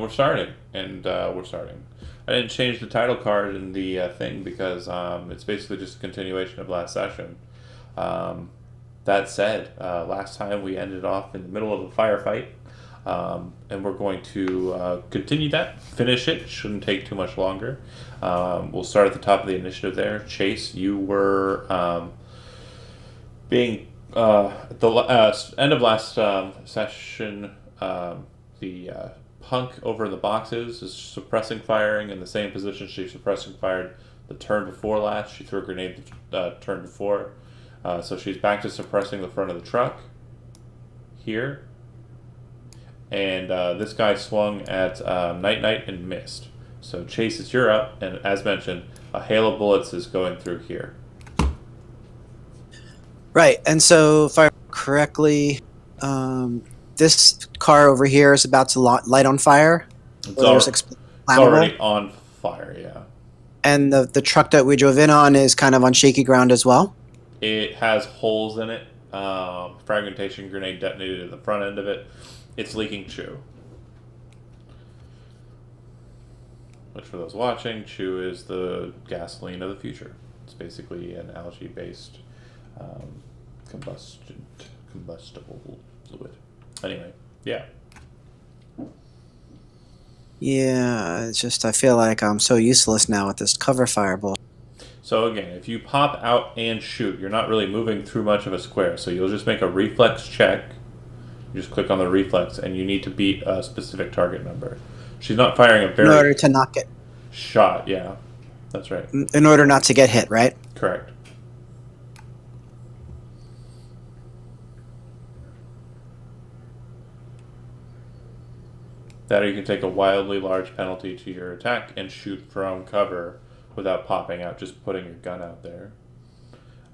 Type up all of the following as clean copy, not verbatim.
we're starting, and we're starting. I didn't change the title card in the thing because it's basically just a continuation of last session. Um, that said, last time we ended off in the middle of a firefight, and we're going to continue that, finish it. Shouldn't take too much longer. We'll start at the top of the initiative there. Chase, you were being at the end of last session. The punk over in the boxes is suppressing firing in the same position she suppressing fired the turn before last. She threw a grenade the turn before. So she's back to suppressing the front of the truck here. And this guy swung at Night Night and missed. So Chase, it's you're up. And as mentioned, a hail of bullets is going through here. Right, and so if I remember correctly, this car over here is about to light on fire. It's already on fire, yeah. And the truck that we drove in on is kind of on shaky ground as well. It has holes in it. Fragmentation grenade detonated at the front end of it. It's leaking chew. Which, for those watching, chew is the gasoline of the future. It's basically an algae-based combustible fluid. Anyway, yeah. Yeah, it's just I feel like I'm so useless now with this cover fire bull. So again, if you pop out and shoot, you're not really moving through much of a square. So you'll just make a reflex check. You just click on the reflex, and you need to beat a specific target number. She's not firing a very... In order to not get... Shot, yeah. That's right. In order not to get hit, right? Correct. That, or you can take a wildly large penalty to your attack and shoot from cover without popping out, just putting your gun out there.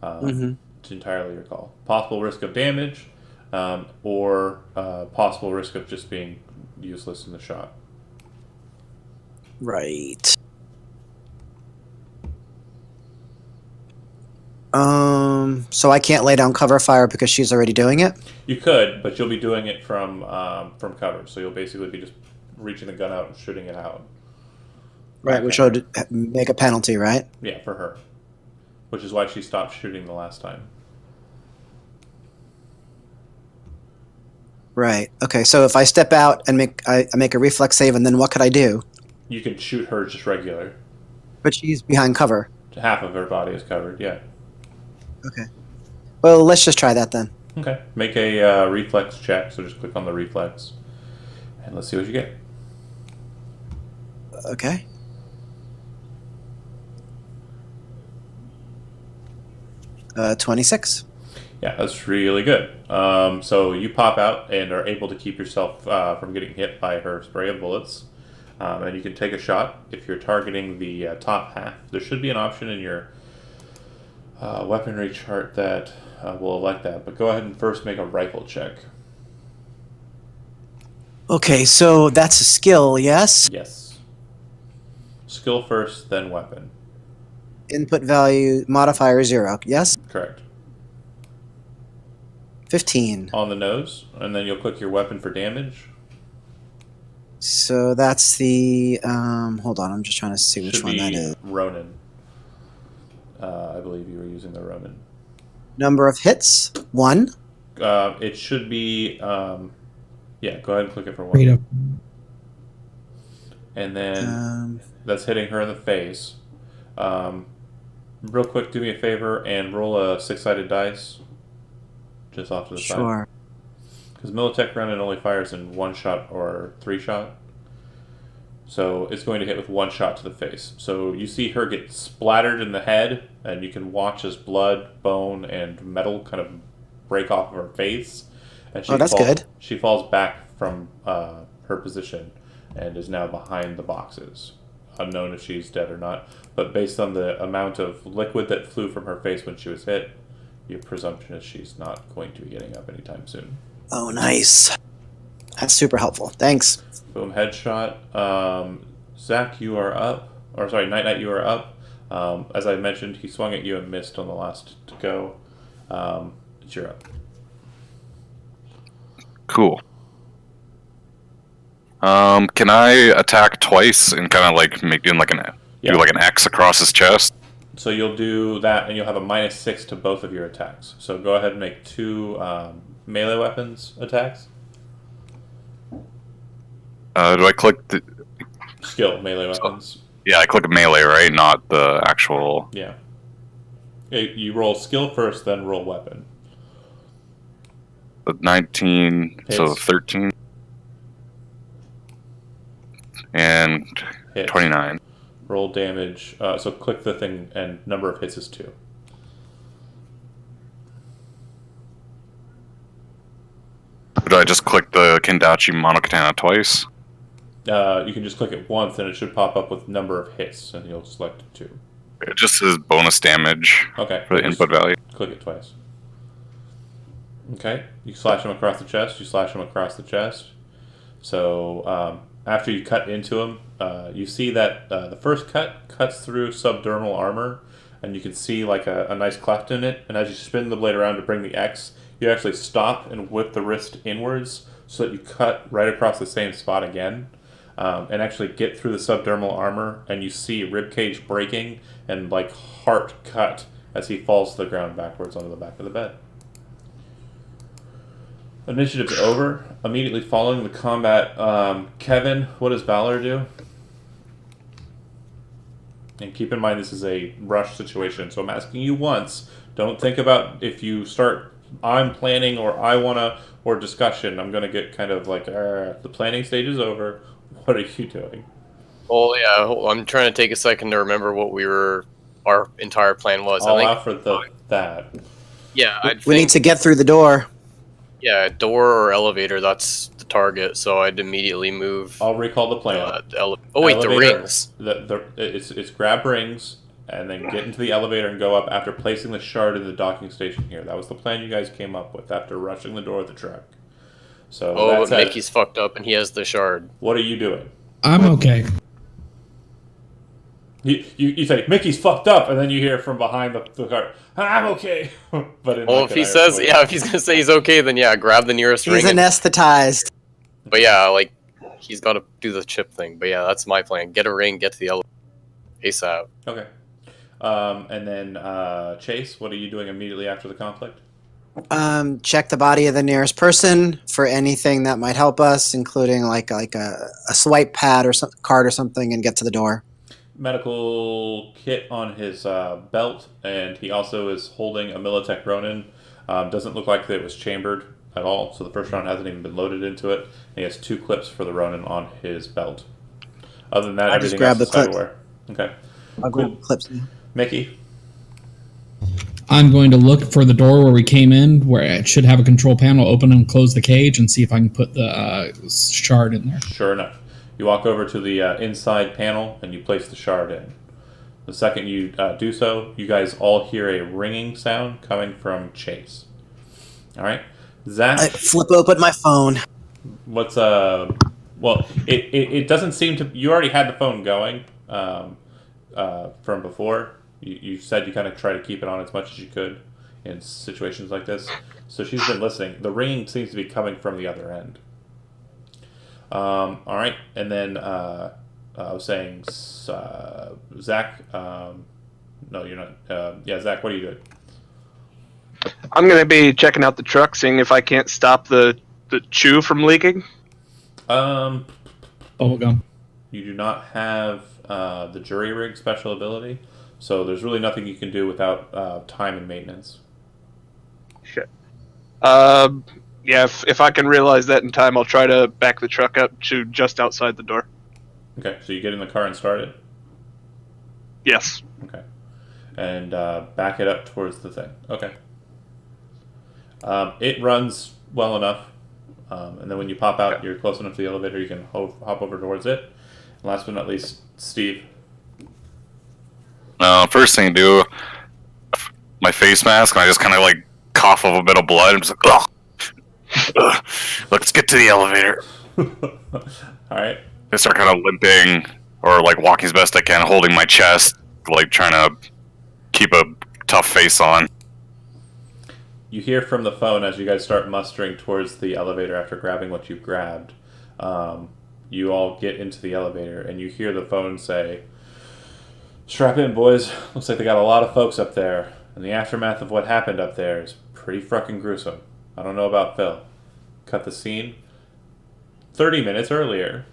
It's entirely your call. Possible risk of damage, or possible risk of just being useless in the shot. Right. So I can't lay down cover fire because she's already doing it? You could, but you'll be doing it from cover. So you'll basically be just reaching the gun out and shooting it out. Right, which would make a penalty, right? Yeah, for her. Which is why she stopped shooting the last time. Right. Okay, so if I step out and I make a reflex save, and then what could I do? You can shoot her just regular. But she's behind cover. Half of her body is covered, yeah. Okay. Well, let's just try that then. Okay. Make a reflex check, so just click on the reflex. And let's see what you get. Okay. Uh, 26. Yeah, that's really good. So you pop out and are able to keep yourself from getting hit by her spray of bullets. And you can take a shot if you're targeting the top half. There should be an option in your weaponry chart that will elect that. But go ahead and first make a rifle check. Okay, so that's a skill, yes? Yes. Skill first, then weapon. Input value modifier 0, yes? Correct. 15. On the nose, and then you'll click your weapon for damage. So that's the, hold on, I'm just trying to see which one that is. Ronin. I believe you were using the Ronin. Number of hits, 1. It should be, yeah, go ahead and click it for 1. And then that's hitting her in the face. Real quick, do me a favor and roll a 6-sided dice. Just off to the side. Sure. Because Militech Ronin only fires in 1 shot or 3 shot. So it's going to hit with 1 shot to the face. So you see her get splattered in the head, and you can watch as blood, bone, and metal kind of break off of her face. And that's good. She falls back from her position and is now behind the boxes. Unknown if she's dead or not. But based on the amount of liquid that flew from her face when she was hit, your presumption is she's not going to be getting up anytime soon. Oh, nice. That's super helpful. Thanks. Boom, headshot. Zach, you are up. Or sorry, Night Night, you are up. As I mentioned, he swung at you and missed on the last to go. It's your up. Cool. Can I attack twice and kind of like do like an X across his chest? So you'll do that, and you'll have a -6 to both of your attacks. So go ahead and make 2 melee weapons attacks. Do I click the Skill melee weapons. Yeah, I click melee, right? Not the actual. Yeah. You roll skill first, then roll weapon. 19, Hits. so 13. And Hits. 29. Roll damage. So click the thing, and number of hits is 2. Do I just click the Kendachi Monokatana twice? You can just click it once, and it should pop up with number of hits, and you'll select 2. It just says bonus damage Okay. for the input value. Click it twice. Okay. You slash him across the chest. You slash him across the chest. So after you cut into him, you see that the first cut cuts through subdermal armor, and you can see like a nice cleft in it. And as you spin the blade around to bring the X, you actually stop and whip the wrist inwards so that you cut right across the same spot again. And actually get through the subdermal armor, and you see ribcage breaking and like heart cut as he falls to the ground backwards onto the back of the bed. Initiative's over. Immediately following the combat, Kevin, what does Valor do? And keep in mind this is a rush situation, so I'm asking you once. Don't think about if you start, I'm planning or I wanna, or discussion. I'm gonna get kind of like, the planning stage is over. What are you doing? Well, yeah, I'm trying to take a second to remember what our entire plan was. I'll allow for that. Yeah, We need to get through the door. Yeah, door or elevator, that's the target, so I'd immediately move. I'll recall the plan. Wait, the Elevator, rings. It's grab rings and then get into the elevator and go up after placing the shard in the docking station here. That was the plan you guys came up with after rushing the door of the truck. So But Mickey's fucked up and he has the shard. What are you doing? I'm okay. You say Mickey's fucked up, and then you hear from behind the car, I'm okay. But If he's gonna say he's okay, then yeah, grab the nearest ring. He's anesthetized. But yeah, like he's got to do the chip thing. But yeah, that's my plan. Get a ring, get to the elevator ASAP. Okay. And then Chase, what are you doing immediately after the conflict? Check the body of the nearest person for anything that might help us, including like a swipe pad or card or something, and get to the door. Medical kit on his belt, and he also is holding a Militech Ronin. Doesn't look like it was chambered at all, so the first round hasn't even been loaded into it. And he has 2 clips for the Ronin on his belt. Other than that, I'll just everything grab else the is clips. cyberware. Okay. I'll grab the clips now. Mickey? I'm going to look for the door where we came in, where it should have a control panel, open and close the cage, and see if I can put the shard in there. Sure enough. You walk over to the inside panel and you place the shard in. The second you do so, you guys all hear a ringing sound coming from Chase. All right, Zach. I flip open my phone. What's Well, it doesn't seem to. You already had the phone going from before. You said you kind of try to keep it on as much as you could in situations like this. So she's been listening. The ringing seems to be coming from the other end. All right, and then I was saying, Zach. No, you're not. Yeah, Zach, what are you doing? I'm gonna be checking out the truck, seeing if I can't stop the chew from leaking. Bubblegum. You do not have the jury rig special ability, so there's really nothing you can do without time and maintenance. Shit. Yeah, if I can realize that in time, I'll try to back the truck up to just outside the door. Okay, so you get in the car and start it? Yes. Okay. And back it up towards the thing. Okay. It runs well enough. And then when you pop out, you're close enough to the elevator, you can hop over towards it. And last but not least, Steve. First thing I do, my face mask, and I just kind of like cough up a bit of blood. I'm just like, ugh. Let's get to the elevator. Alright. I start kind of limping, or like walking as best I can, holding my chest, like trying to keep a tough face on. You hear from the phone as you guys start mustering towards the elevator after grabbing what you grabbed. You all get into the elevator, and you hear the phone say, "Strap in, boys. Looks like they got a lot of folks up there, and the aftermath of what happened up there is pretty fucking gruesome. I don't know about Phil." Cut the scene. 30 minutes earlier.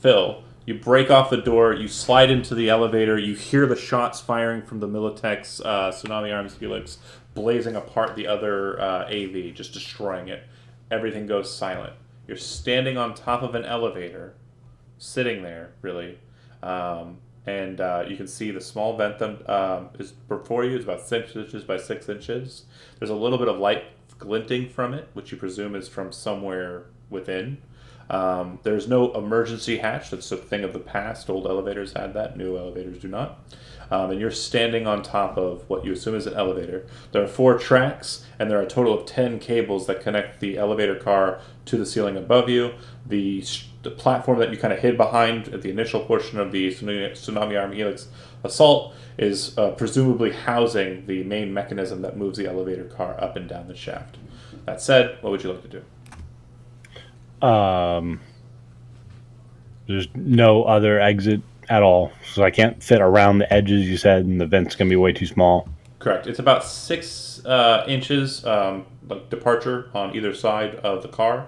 Phil, you break off the door, you slide into the elevator, you hear the shots firing from the Militech's Tsunami Arms Helix, blazing apart the other AV, just destroying it. Everything goes silent. You're standing on top of an elevator, sitting there, really, and you can see the small vent that is before you. It's about 6 inches by 6 inches. There's a little bit of light glinting from it, which you presume is from somewhere within. There's no emergency hatch. That's a thing of the past. Old elevators had that. New elevators do not. And you're standing on top of what you assume is an elevator. There are 4 tracks, and there are a total of 10 cables that connect the elevator car to the ceiling above you. The platform that you kind of hid behind at the initial portion of the Tsunami Arm Helix assault is presumably housing the main mechanism that moves the elevator car up and down the shaft. That said, what would you like to do? There's no other exit at all, so I can't fit around the edges. You said, and the vent's gonna be way too small. Correct. It's about 6 inches like departure on either side of the car,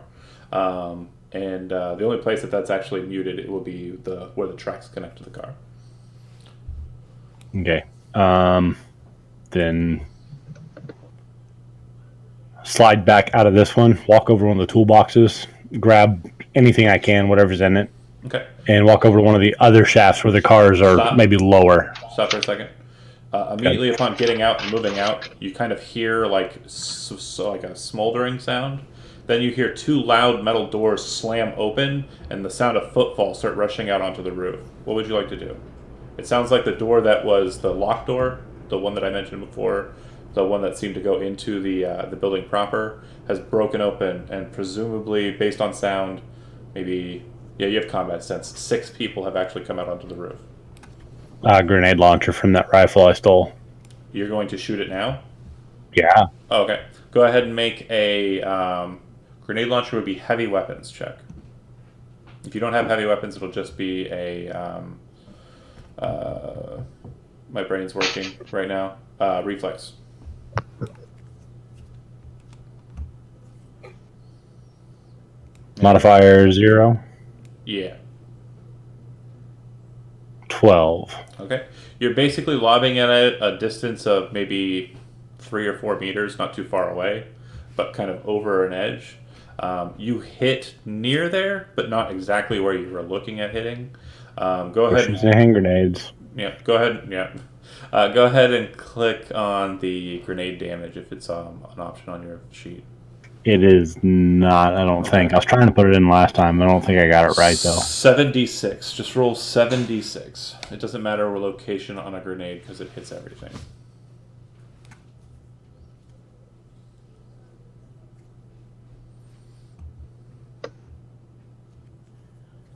and the only place that's actually muted it will be where the tracks connect to the car. Okay. Then slide back out of this one, walk over one of the toolboxes, grab anything I can, whatever's in it, Okay. and walk over to one of the other shafts where the cars are Stop. maybe lower. Stop for a second. Immediately upon getting out and moving out, you kind of hear like like a smoldering sound. Then you hear 2 loud metal doors slam open, and the sound of footfalls start rushing out onto the roof. What would you like to do? It sounds like the door that was the locked door, the one that I mentioned before, the one that seemed to go into the building proper, has broken open, and presumably, based on sound, maybe, yeah, you have combat sense. 6 people have actually come out onto the roof. Grenade launcher from that rifle I stole. You're going to shoot it now? Yeah. Oh, okay. Go ahead and make a grenade launcher would be heavy weapons check. If you don't have heavy weapons, it'll just be a my brain's working right now. Reflex. Modifier 0. Yeah. 12. Okay. You're basically lobbing at it a distance of maybe 3 or 4 meters, not too far away, but kind of over an edge. You hit near there, but not exactly where you were looking at hitting. Go ahead. Using hand grenades. Yeah. Go ahead. Yeah. Go ahead and click on the grenade damage if it's an option on your sheet. It is not, I don't think. I was trying to put it in last time. I don't think I got it right, though. 7d6. Just roll 7d6. It doesn't matter what location on a grenade because it hits everything.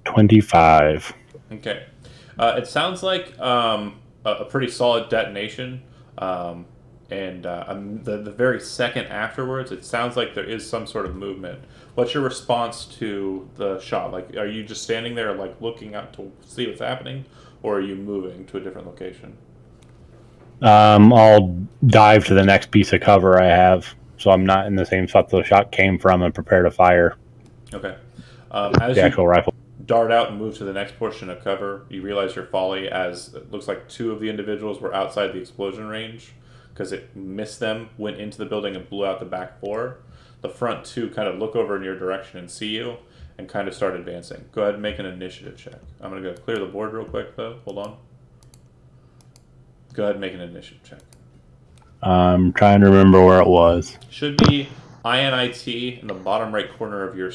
$25. Okay. It sounds like a pretty solid detonation. And the very second afterwards, it sounds like there is some sort of movement. What's your response to the shot? Like, are you just standing there, like, looking out to see what's happening, or are you moving to a different location? I'll dive to the next piece of cover I have, so I'm not in the same spot the shot came from, and prepare to fire Okay. As the you actual rifle. dart out and move to the next portion of cover, you realize your folly, as it looks like 2 of the individuals were outside the explosion range because it missed them, went into the building and blew out the back 4. The front 2 kind of look over in your direction and see you and kind of start advancing. Go ahead and make an initiative check. I'm going to go clear the board real quick, though. Hold on. Go ahead and make an initiative check. I'm trying to remember where it was. Should be INIT in the bottom right corner of your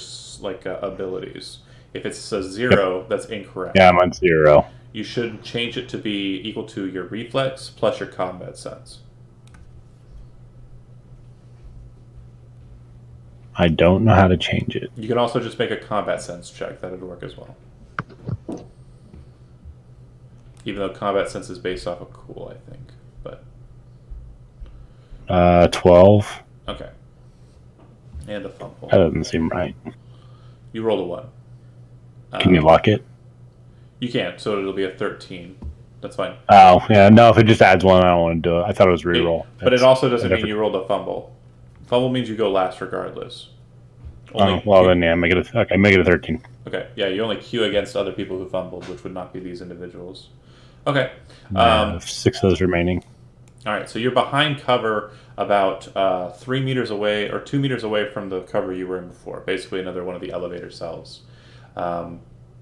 abilities. If it's a 0, that's incorrect. Yeah, I'm on 0. You should change it to be equal to your reflex plus your combat sense. I don't know how to change it. You can also just make a combat sense check. That would work as well. Even though combat sense is based off of cool, I think. But 12. okay. And a fumble. That doesn't seem right. You rolled a 1. Can you lock it? You can't, so it'll be a 13. That's fine. Oh, yeah. No, if it just adds one, I don't want to do it. I thought it was reroll. But it That's also doesn't a mean you rolled a fumble. Fumble means you go last regardless. Oh, well, then, yeah, make it a 13. Okay, yeah, you only queue against other people who fumbled, which would not be these individuals. Okay. I have 6 of those remaining. All right, so you're behind cover about 3 meters away or 2 meters away from the cover you were in before. Basically, another one of the elevator cells.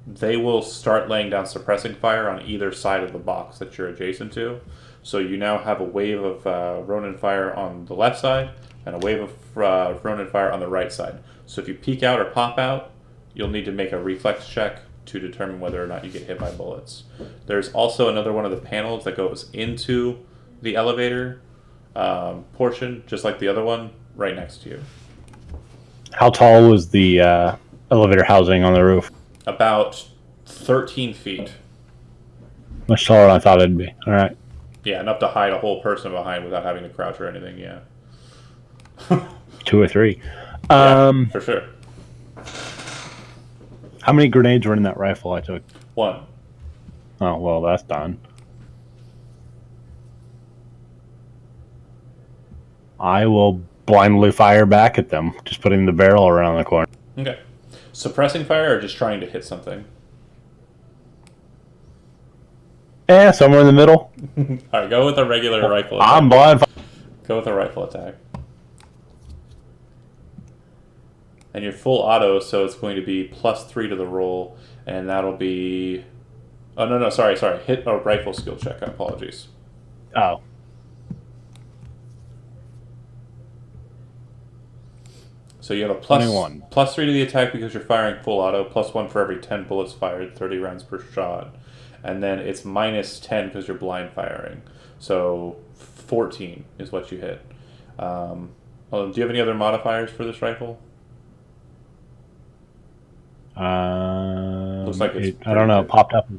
They will start laying down suppressing fire on either side of the box that you're adjacent to. So you now have a wave of Ronin fire on the left side and a wave of Ronin fire on the right side. So if you peek out or pop out, you'll need to make a reflex check to determine whether or not you get hit by bullets. There's also another one of the panels that goes into the elevator portion, just like the other one, right next to you. How tall was the elevator housing on the roof? About 13 feet. Much taller than I thought it'd be. All right. Yeah, enough to hide a whole person behind without having to crouch or anything, yeah. 2 or 3. Yeah, for sure. How many grenades were in that rifle I took? 1. Oh, well, that's done. I will blindly fire back at them, just putting the barrel around the corner. Okay. Suppressing fire or just trying to hit something? Somewhere in the middle. Alright, go with a regular rifle attack. I'm blind. Go with a rifle attack. And you're full auto, so it's going to be +3 to the roll, and that'll be... Oh, no, sorry. Hit a rifle skill check, apologies. Oh. So you have a +21. +3 to the attack because you're firing full auto, +1 for every 10 bullets fired, 30 rounds per shot. And then it's -10 because you're blind firing. So 14 is what you hit. Do you have any other modifiers for this rifle? Looks like it's I don't know. good. It popped up.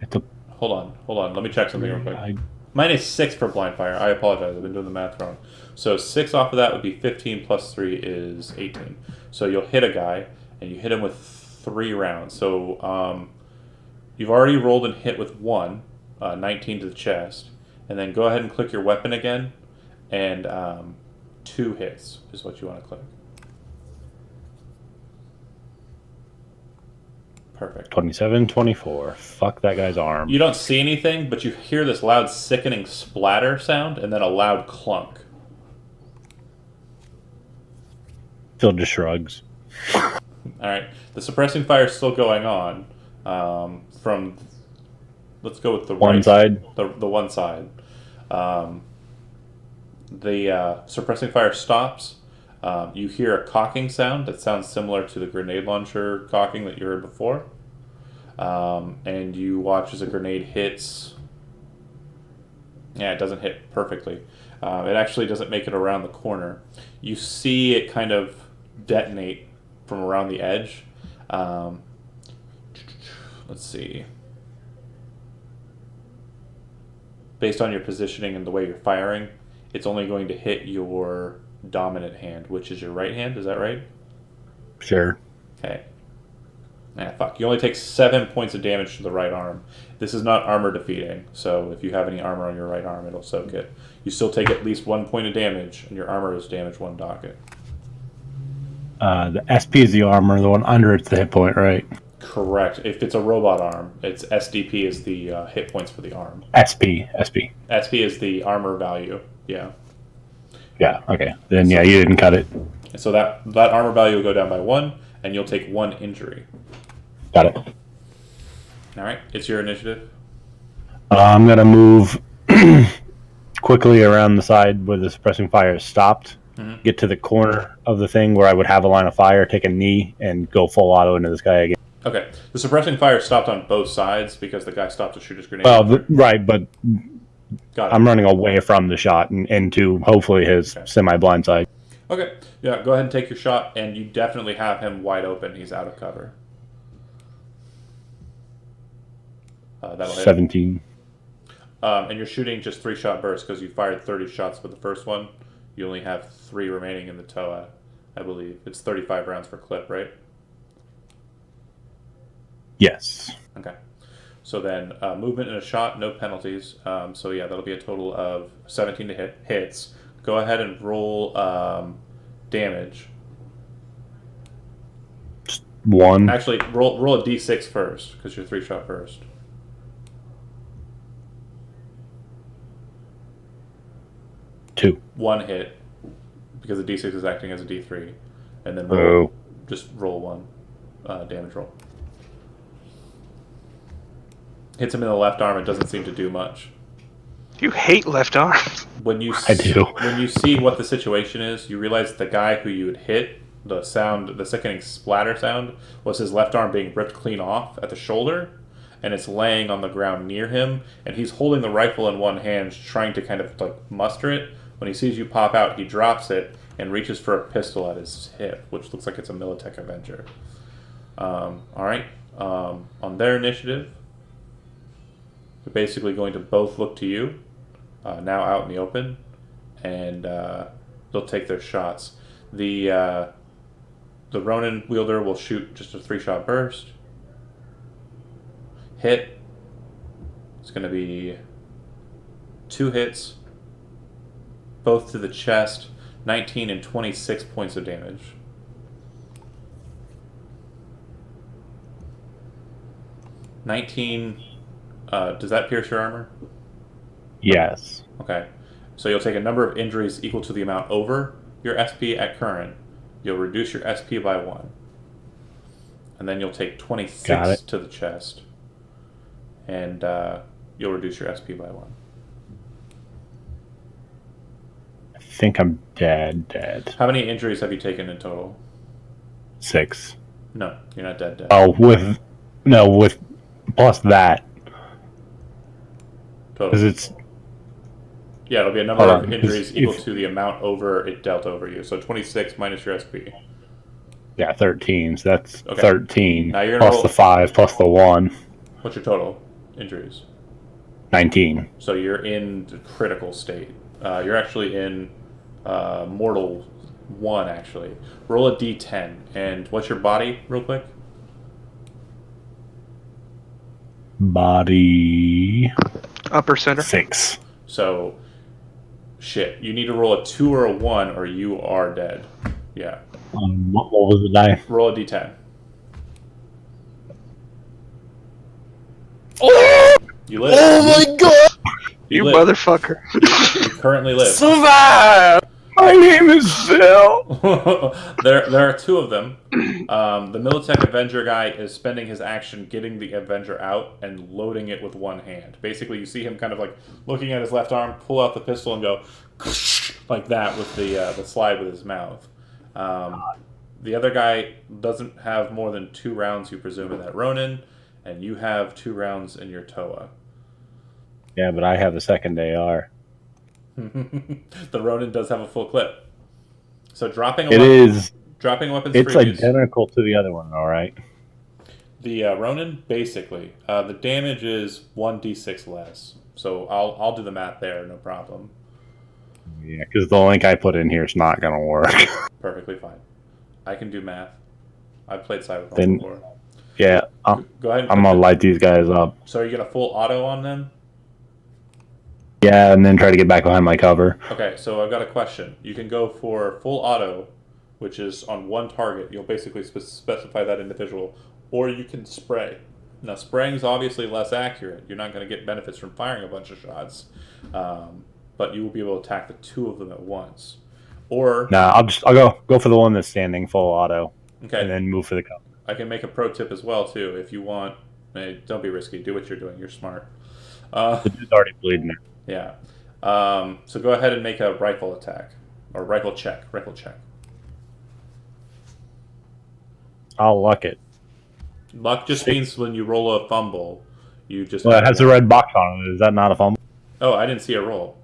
It's a Hold on. Let me check something real quick. -6 for blind fire. I apologize. I've been doing the math wrong. So 6 off of that would be 15 +3 is 18. So you'll hit a guy, and you hit him with 3 rounds. So you've already rolled and hit with 1, 19 to the chest. And then go ahead and click your weapon again, and 2 hits is what you want to click. Perfect. 27, 24. Fuck that guy's arm. You don't see anything, but you hear this loud, sickening splatter sound, and then a loud clunk. Phil just shrugs. All right, the suppressing fire is still going on. From, let's go with the One right side? the one side. The suppressing fire stops. You hear a cocking sound that sounds similar to the grenade launcher cocking that you heard before. And you watch as a grenade hits. Yeah, it doesn't hit perfectly. It actually doesn't make it around the corner. You see it kind of detonate from around the edge. Let's see. Based on your positioning and the way you're firing, it's only going to hit your dominant hand, which is your right hand. Is that right? Sure. Okay. Fuck. You only take 7 points of damage to the right arm. This is not armor defeating, so if you have any armor on your right arm, it'll soak it. You still take at least 1 point of damage, and your armor is damage 1 docket. The SP is the armor, the one under it's the hit point, right? Correct. If it's a robot arm, it's SDP is the hit points for the arm. SP. SP is the armor value. Yeah. Yeah, okay. Then, yeah, you didn't cut it. So that armor value will go down by 1, and you'll take 1 injury. Got it. All right. It's your initiative. I'm going to move quickly around the side where the suppressing fire is stopped. Mm-hmm. Get to the corner of the thing where I would have a line of fire, take a knee, and go full auto into this guy again. Okay. The suppressing fire stopped on both sides because the guy stopped to shoot his grenade. Well, right, but Got it. I'm running away from the shot and into hopefully his semi-blind side. Okay. Yeah, go ahead and take your shot, and you definitely have him wide open. He's out of cover. That'll hit. 17. And you're shooting just 3-shot bursts because you fired 30 shots with the first one. You only have 3 remaining in the TOA, I believe. It's 35 rounds per clip, right? Yes. Okay. So then, movement and a shot, no penalties. So yeah, that'll be a total of 17 to hits. Go ahead and roll damage. 1. Actually, roll a d6 first, because you're 3-shot first. Two. 1 hit, because the d6 is acting as a d3. And then just roll 1 damage roll. Hits him in the left arm, it doesn't seem to do much. You hate left arms. I do. When you see what the situation is, you realize the guy who you had hit, the sickening splatter sound, was his left arm being ripped clean off at the shoulder, and it's laying on the ground near him, and he's holding the rifle in one hand, trying to kind of like muster it. When he sees you pop out, he drops it and reaches for a pistol at his hip, which looks like it's a Militech Avenger. All right. On their initiative, they're basically going to both look to you, now out in the open, and they'll take their shots. The Ronin wielder will shoot just a 3-shot burst. Hit. It's going to be 2 hits, both to the chest, 19 and 26 points of damage. Does that pierce your armor? Yes. Okay. So you'll take a number of injuries equal to the amount over your SP at current. You'll reduce your SP by 1. And then you'll take 26 to the chest. And you'll reduce your SP by 1. I think I'm dead. How many injuries have you taken in total? 6. No, you're not dead. Oh, with plus that. Total. Because it's... Yeah, it'll be a number of injuries equal to the amount over it dealt over you. So 26 minus your SP. Yeah, 13. So that's Okay. 13. Now you're gonna plus roll... the 5, plus the 1. What's your total injuries? 19. So you're in the critical state. You're actually in mortal 1, actually. Roll a d10. And what's your body, real quick? Body... Upper center. 6. So, shit. You need to roll a 2 or a 1 or you are dead. Yeah. What was the die? Roll a d10. Oh! You live. my god! You live. motherfucker. You currently live. Survive! My name is Phil! there are 2 of them. The Militech Avenger guy is spending his action getting the Avenger out and loading it with one hand. Basically, you see him kind of like looking at his left arm, pull out the pistol, and go like that with the slide with his mouth. The other guy doesn't have more than 2 rounds, you presume, in that Ronin, and you have 2 rounds in your Toa. Yeah, but I have the second AR. The Ronin does have a full clip. So dropping a It weapon, is. dropping weapons. It's previous, identical to the other one, all right. The Ronin, basically, the damage is 1d6 less. So I'll do the math there, no problem. Yeah, because the link I put in here is not going to work. Perfectly fine. I can do math. I've played Cyberpunk Then- before. Yeah, Go ahead. And I'm going to light these guys up. So are you gonna full auto on them? Yeah, and then try to get back behind my cover. Okay, so I've got a question. You can go for full auto, which is on one target. You'll basically specify that individual, or you can spray. Now, spraying is obviously less accurate. You're not going to get benefits from firing a bunch of shots, but you will be able to attack the 2 of them at once. Or Nah, I'll go for the one that's standing full auto, okay, and then move for the cover. I can make a pro tip as well too. If you want, don't be risky. Do what you're doing. You're smart. The dude's already bleeding. Yeah. So go ahead and make a rifle attack or rifle check. Rifle check. I'll luck it. Luck just means when you roll a fumble, you just. Well, it has a red box on it. Is that not a fumble? Oh, I didn't see a roll.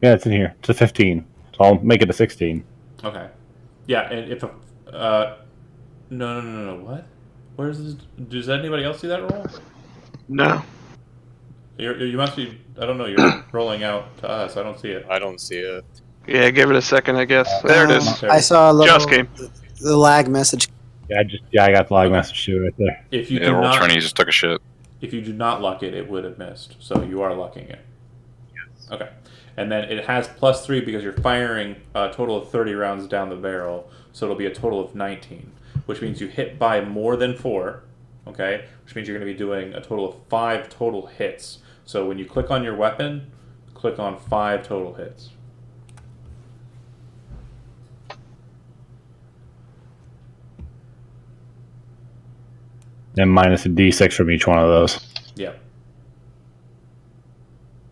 Yeah, it's in here. It's a 15. So I'll make it a 16. Okay. Yeah, and if a no. What? Where's this? Does anybody else see that roll? No. You must be. I don't know. You're rolling out to us. I don't see it. I don't see it. Yeah, give it a second, I guess. There it is. There. I saw a little Just came. the lag message. I got the log message too right there. If you Yeah, do roll not, 20, just took a shit. if you do not luck it, it would have missed. So you are lucking it. Yes. Okay. And then it has +3 because you're firing a total of 30 rounds down the barrel, so it'll be a total of 19, which means you hit by more than 4, okay? Which means you're going to be doing a total of 5 total hits. So when you click on your weapon, click on 5 total hits. And minus a D6 from each one of those. Yeah.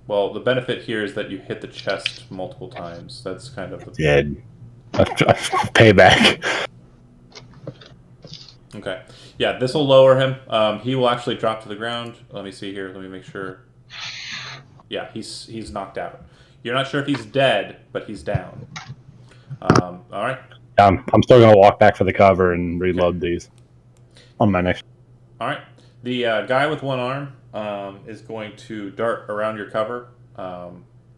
Well, the benefit here is that you hit the chest multiple times. That's kind of the... Dead. Payback. Okay. Yeah, this will lower him. He will actually drop to the ground. Let me see here. Let me make sure. Yeah, he's knocked out. You're not sure if he's dead, but he's down. All right. I'm still going to walk back for the cover and reload these on my next. All right. The guy with one arm is going to dart around your cover.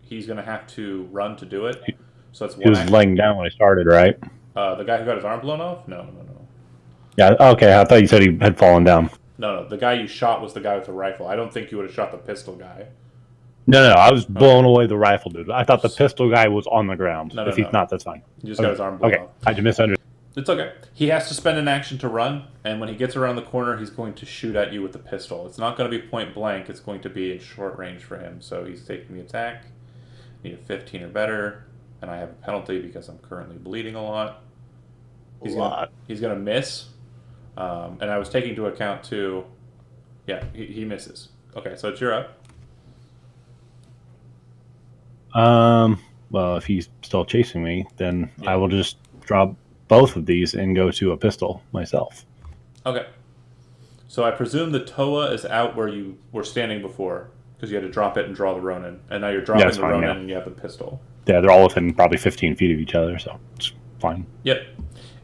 He's going to have to run to do it. So that's one. He was action. laying down when he started, right? The guy who got his arm blown off? No. Yeah. Okay. I thought you said he had fallen down. No. The guy you shot was the guy with the rifle. I don't think you would have shot the pistol guy. No. I was blowing away the rifle dude. I thought the pistol guy was on the ground. If he's not, that's fine. He just got his arm blown off. I just misunderstood. It's okay. He has to spend an action to run, and when he gets around the corner, he's going to shoot at you with the pistol. It's not going to be point blank. It's going to be in short range for him. So he's taking the attack. Need a 15 or better, and I have a penalty because I'm currently bleeding a lot. He's going to miss, and I was taking into account too. Yeah, he misses. Okay, so it's your up. Well, if he's still chasing me, then I will just drop both of these and go to a pistol myself. Okay. So I presume the Toa is out where you were standing before, because you had to drop it and draw the Ronin, and now you're dropping the Ronin and you have the pistol. Yeah, they're all within probably 15 feet of each other, so it's fine. Yep.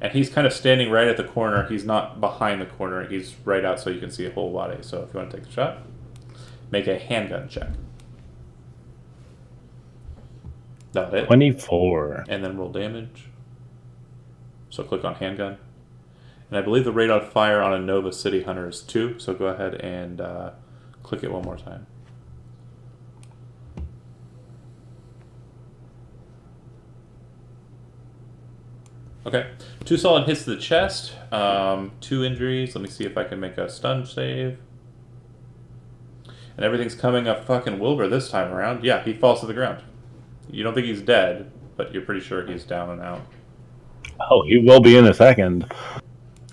And he's kind of standing right at the corner. He's not behind the corner. He's right out so you can see a whole body. So if you want to take the shot, make a handgun check. That's it. 24. And then roll damage. So click on handgun. And I believe the rate of fire on a Nova City Hunter is 2. So go ahead and click it one more time. Okay, 2 solid hits to the chest, 2 injuries. Let me see if I can make a stun save. And everything's coming up fucking Wilbur this time around. Yeah, he falls to the ground. You don't think he's dead, but you're pretty sure he's down and out. Oh, he will be in a second.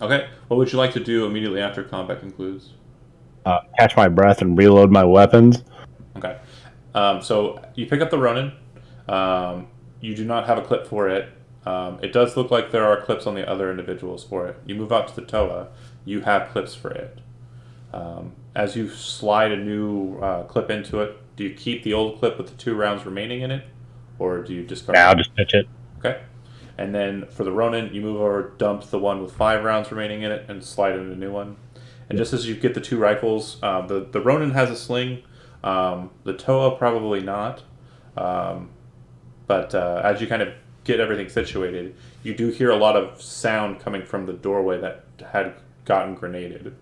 Okay, what would you like to do immediately after combat concludes? Catch my breath and reload my weapons. Okay, so you pick up the Ronin. You do not have a clip for it. It does look like there are clips on the other individuals for it. You move out to the Toa, you have clips for it. As you slide a new clip into it, do you keep the old clip with the 2 rounds remaining in it? Or do you discard it? I'll just pitch it. Okay. And then for the Ronin, you move over, dump the one with 5 rounds remaining in it, and slide in a new one. And just as you get the 2 rifles, the Ronin has a sling. The Toa probably not. But as you kind of get everything situated, you do hear a lot of sound coming from the doorway that had gotten grenaded.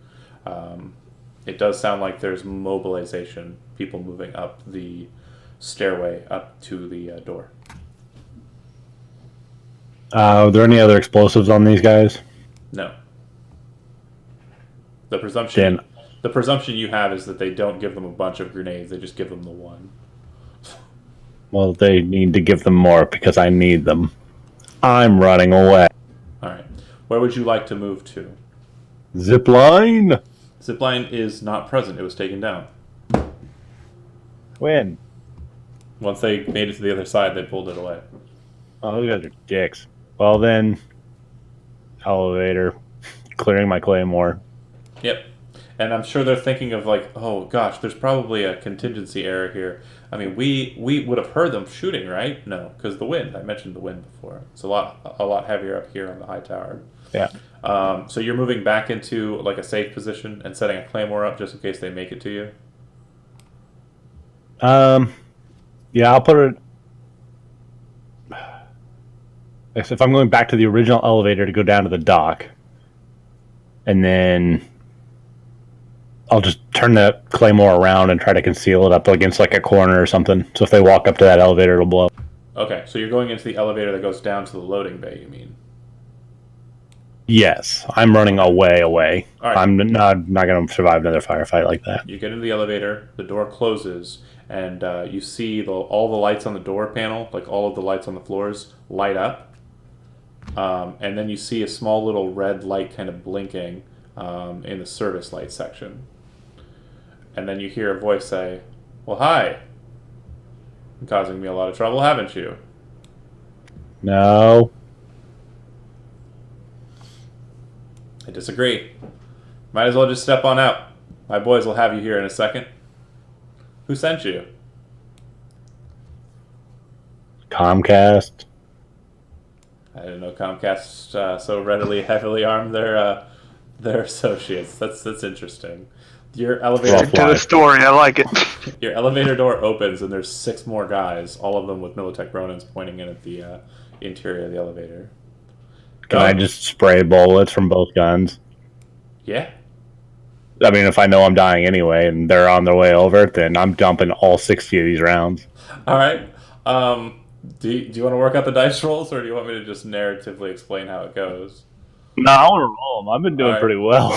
It does sound like there's mobilization, people moving up the stairway up to the door. Are there any other explosives on these guys? No. The presumption you have is that they don't give them a bunch of grenades, they just give them the one. Well, they need to give them more because I need them. I'm running away. Alright. Where would you like to move to? Zipline? Zipline is not present, it was taken down. When? Once they made it to the other side, they pulled it away. Oh, those guys are dicks. Well then, elevator, clearing my claymore. Yep. And I'm sure they're thinking of like, oh gosh, there's probably a contingency error here. I mean, we would have heard them shooting, right? No, because the wind. I mentioned the wind before. It's a lot heavier up here on the high tower. Yeah. So you're moving back into like a safe position and setting a claymore up just in case they make it to you. Yeah, I'll put it. If I'm going back to the original elevator to go down to the dock, and then I'll just turn the claymore around and try to conceal it up against like a corner or something. So if they walk up to that elevator, it'll blow up. Okay, so you're going into the elevator that goes down to the loading bay, you mean? Yes, I'm running away. All right. I'm not going to survive another firefight like that. You get into the elevator, the door closes, and you see all the lights on the door panel, like all of the lights on the floors, light up. And then you see a small little red light kind of blinking in the service light section. And then you hear a voice say, "Well, hi. You're causing me a lot of trouble, haven't you?" No. I disagree. Might as well just step on out. My boys will have you here in a second. Who sent you? Comcast. I didn't know Comcast so readily, heavily armed their associates. That's interesting. Your elevator Rough To the story, I like it. your elevator door opens and there's 6 more guys, all of them with Militech Ronins pointing in at the interior of the elevator. Can I just spray bullets from both guns? Yeah. I mean, if I know I'm dying anyway and they're on their way over, then I'm dumping all 60 of these rounds. All right. Do you want to work out the dice rolls, or do you want me to just narratively explain how it goes? No, I want to roll them. I've been doing All right. pretty well.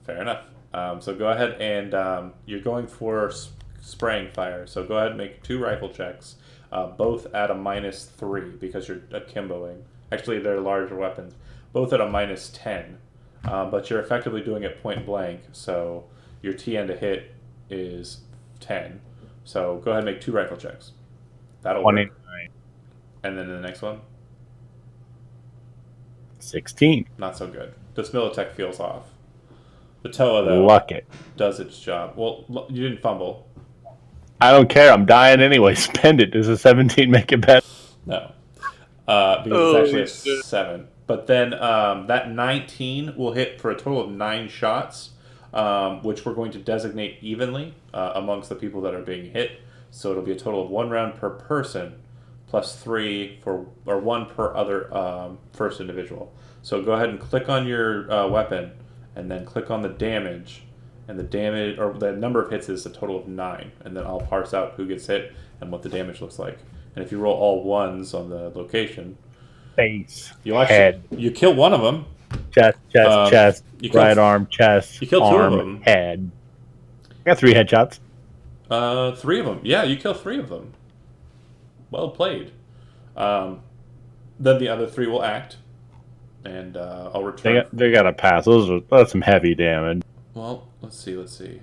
Fair enough. So go ahead and you're going for spraying fire. So go ahead and make 2 rifle checks, both at a -3 because you're akimboing. Actually, they're larger weapons. Both at a -10, but you're effectively doing it point blank. So your TN to hit is 10. So go ahead and make 2 rifle checks. That'll work. 29. And then the next one, 16. not so good. This Militech feels off. The Toa, though, Luck it. does its job. Well, you didn't fumble. I don't care. I'm dying anyway. Spend it. Does a 17 make it better? No. Because it's actually a shit. 7. But then that 19 will hit for a total of 9 shots, which we're going to designate evenly amongst the people that are being hit. So it'll be a total of 1 round per person, plus 3 or 1 per other first individual. So go ahead and click on your weapon, and then click on the damage, and the damage or the number of hits is a total of 9, and then I'll parse out who gets hit and what the damage looks like. And if you roll all 1s on the location, Face. you'll actually Head. you kill one of them. Chest. Chest. you killed- Right arm. Chest. you killed 2 of arm. them. Head. I got 3 headshots. 3 of them. Yeah, you kill 3 of them. Well played. Then the other 3 will act, and I'll return. They got a pass. That's some heavy damage. Well, let's see.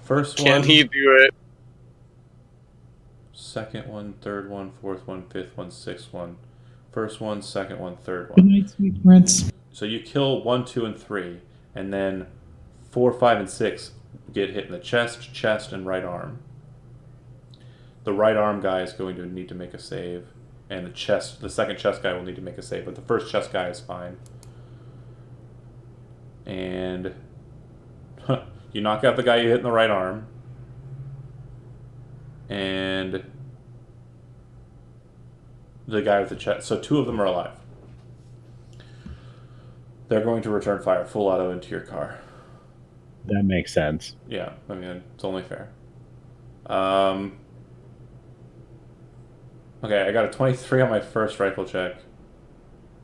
First Can one, he do it? second one, third one, fourth one, fifth one, sixth one. First one, second one, third Good one. night, sweet prince. So you kill 1, 2, and 3, and then 4, 5, and 6 get hit in the chest, and right arm. The right arm guy is going to need to make a save, and the second chest guy will need to make a save, but the first chest guy is fine. And you knock out the guy you hit in the right arm, and the guy with the chest. So 2 of them are alive. They're going to return fire full auto into your car. That makes sense. Yeah, I mean, it's only fair. Okay, I got a 23 on my first rifle check,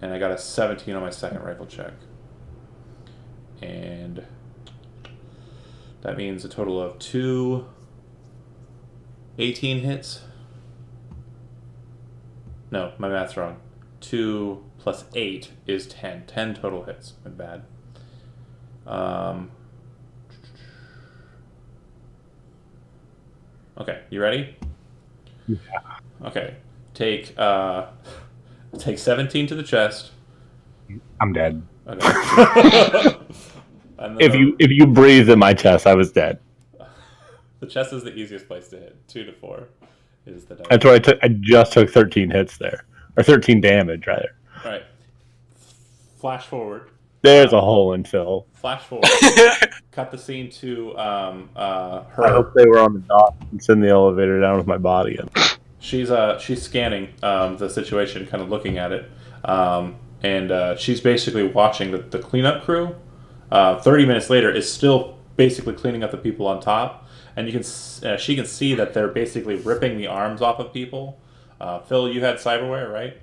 and I got a 17 on my second rifle check. And that means a total of 18 hits. No, my math's wrong. 2 plus 8 is 10. 10 total hits. My bad. Okay, you ready? Yeah. Okay. Take 17 to the chest. I'm dead. Okay. And then If you breathe in my chest, I was dead. the chest is the easiest place to hit. 2 to 4 is the That's where I just took 13 hits there, or 13 damage rather. All right. Flash forward. There's a hole in Phil. Flash forward. Cut the scene to I her. hope they were on the dock and send the elevator down with my body in. She's scanning the situation, kind of looking at it. and she's basically watching the cleanup crew. 30 minutes later, is still basically cleaning up the people on top, and she can see that they're basically ripping the arms off of people. Phil, you had cyberware, right?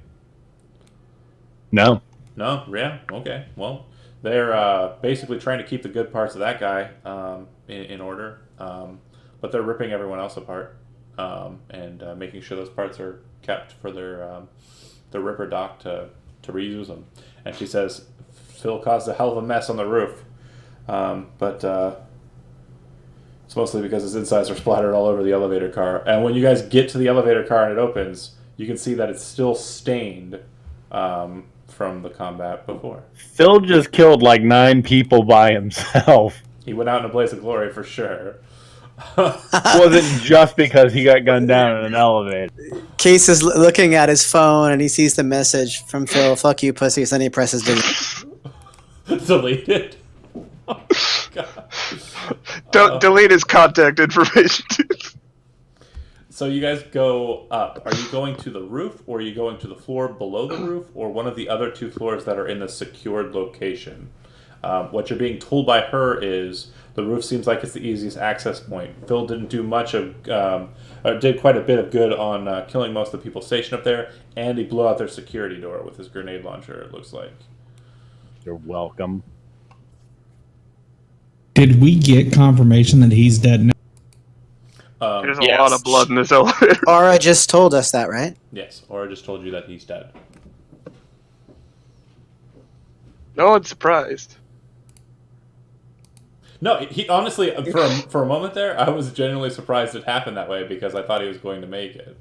No. No? Yeah? Okay. Well, they're basically trying to keep the good parts of that guy in order, but they're ripping everyone else apart and making sure those parts are kept for their Ripper doc to reuse them. And she says Phil caused a hell of a mess on the roof, but it's mostly because his insides are splattered all over the elevator car. And when you guys get to the elevator car and it opens, you can see that it's still stained from the combat before. Phil just killed like 9 people by himself. He went out in a blaze of glory for sure. Wasn't just because he got gunned down in an elevator. Case is looking at his phone and he sees the message from Phil, "Fuck you, pussies," and he presses delete. Deleted. Oh, God. Don't delete his contact information. So you guys go up. Are you going to the roof, or are you going to the floor below the roof, or one of the other 2 floors that are in the secured location? What you're being told by her is the roof seems like it's the easiest access point. Phil didn't do much of, did quite a bit of good on killing most of the people stationed up there, and he blew out their security door with his grenade launcher, it looks like. You're welcome. Did we get confirmation that he's dead now? There's a Yes. lot of blood in this elevator. Aura just told us that, right? Yes, or I just told you that he's dead. No one's surprised. No, he honestly, for a moment there, I was genuinely surprised it happened that way because I thought he was going to make it.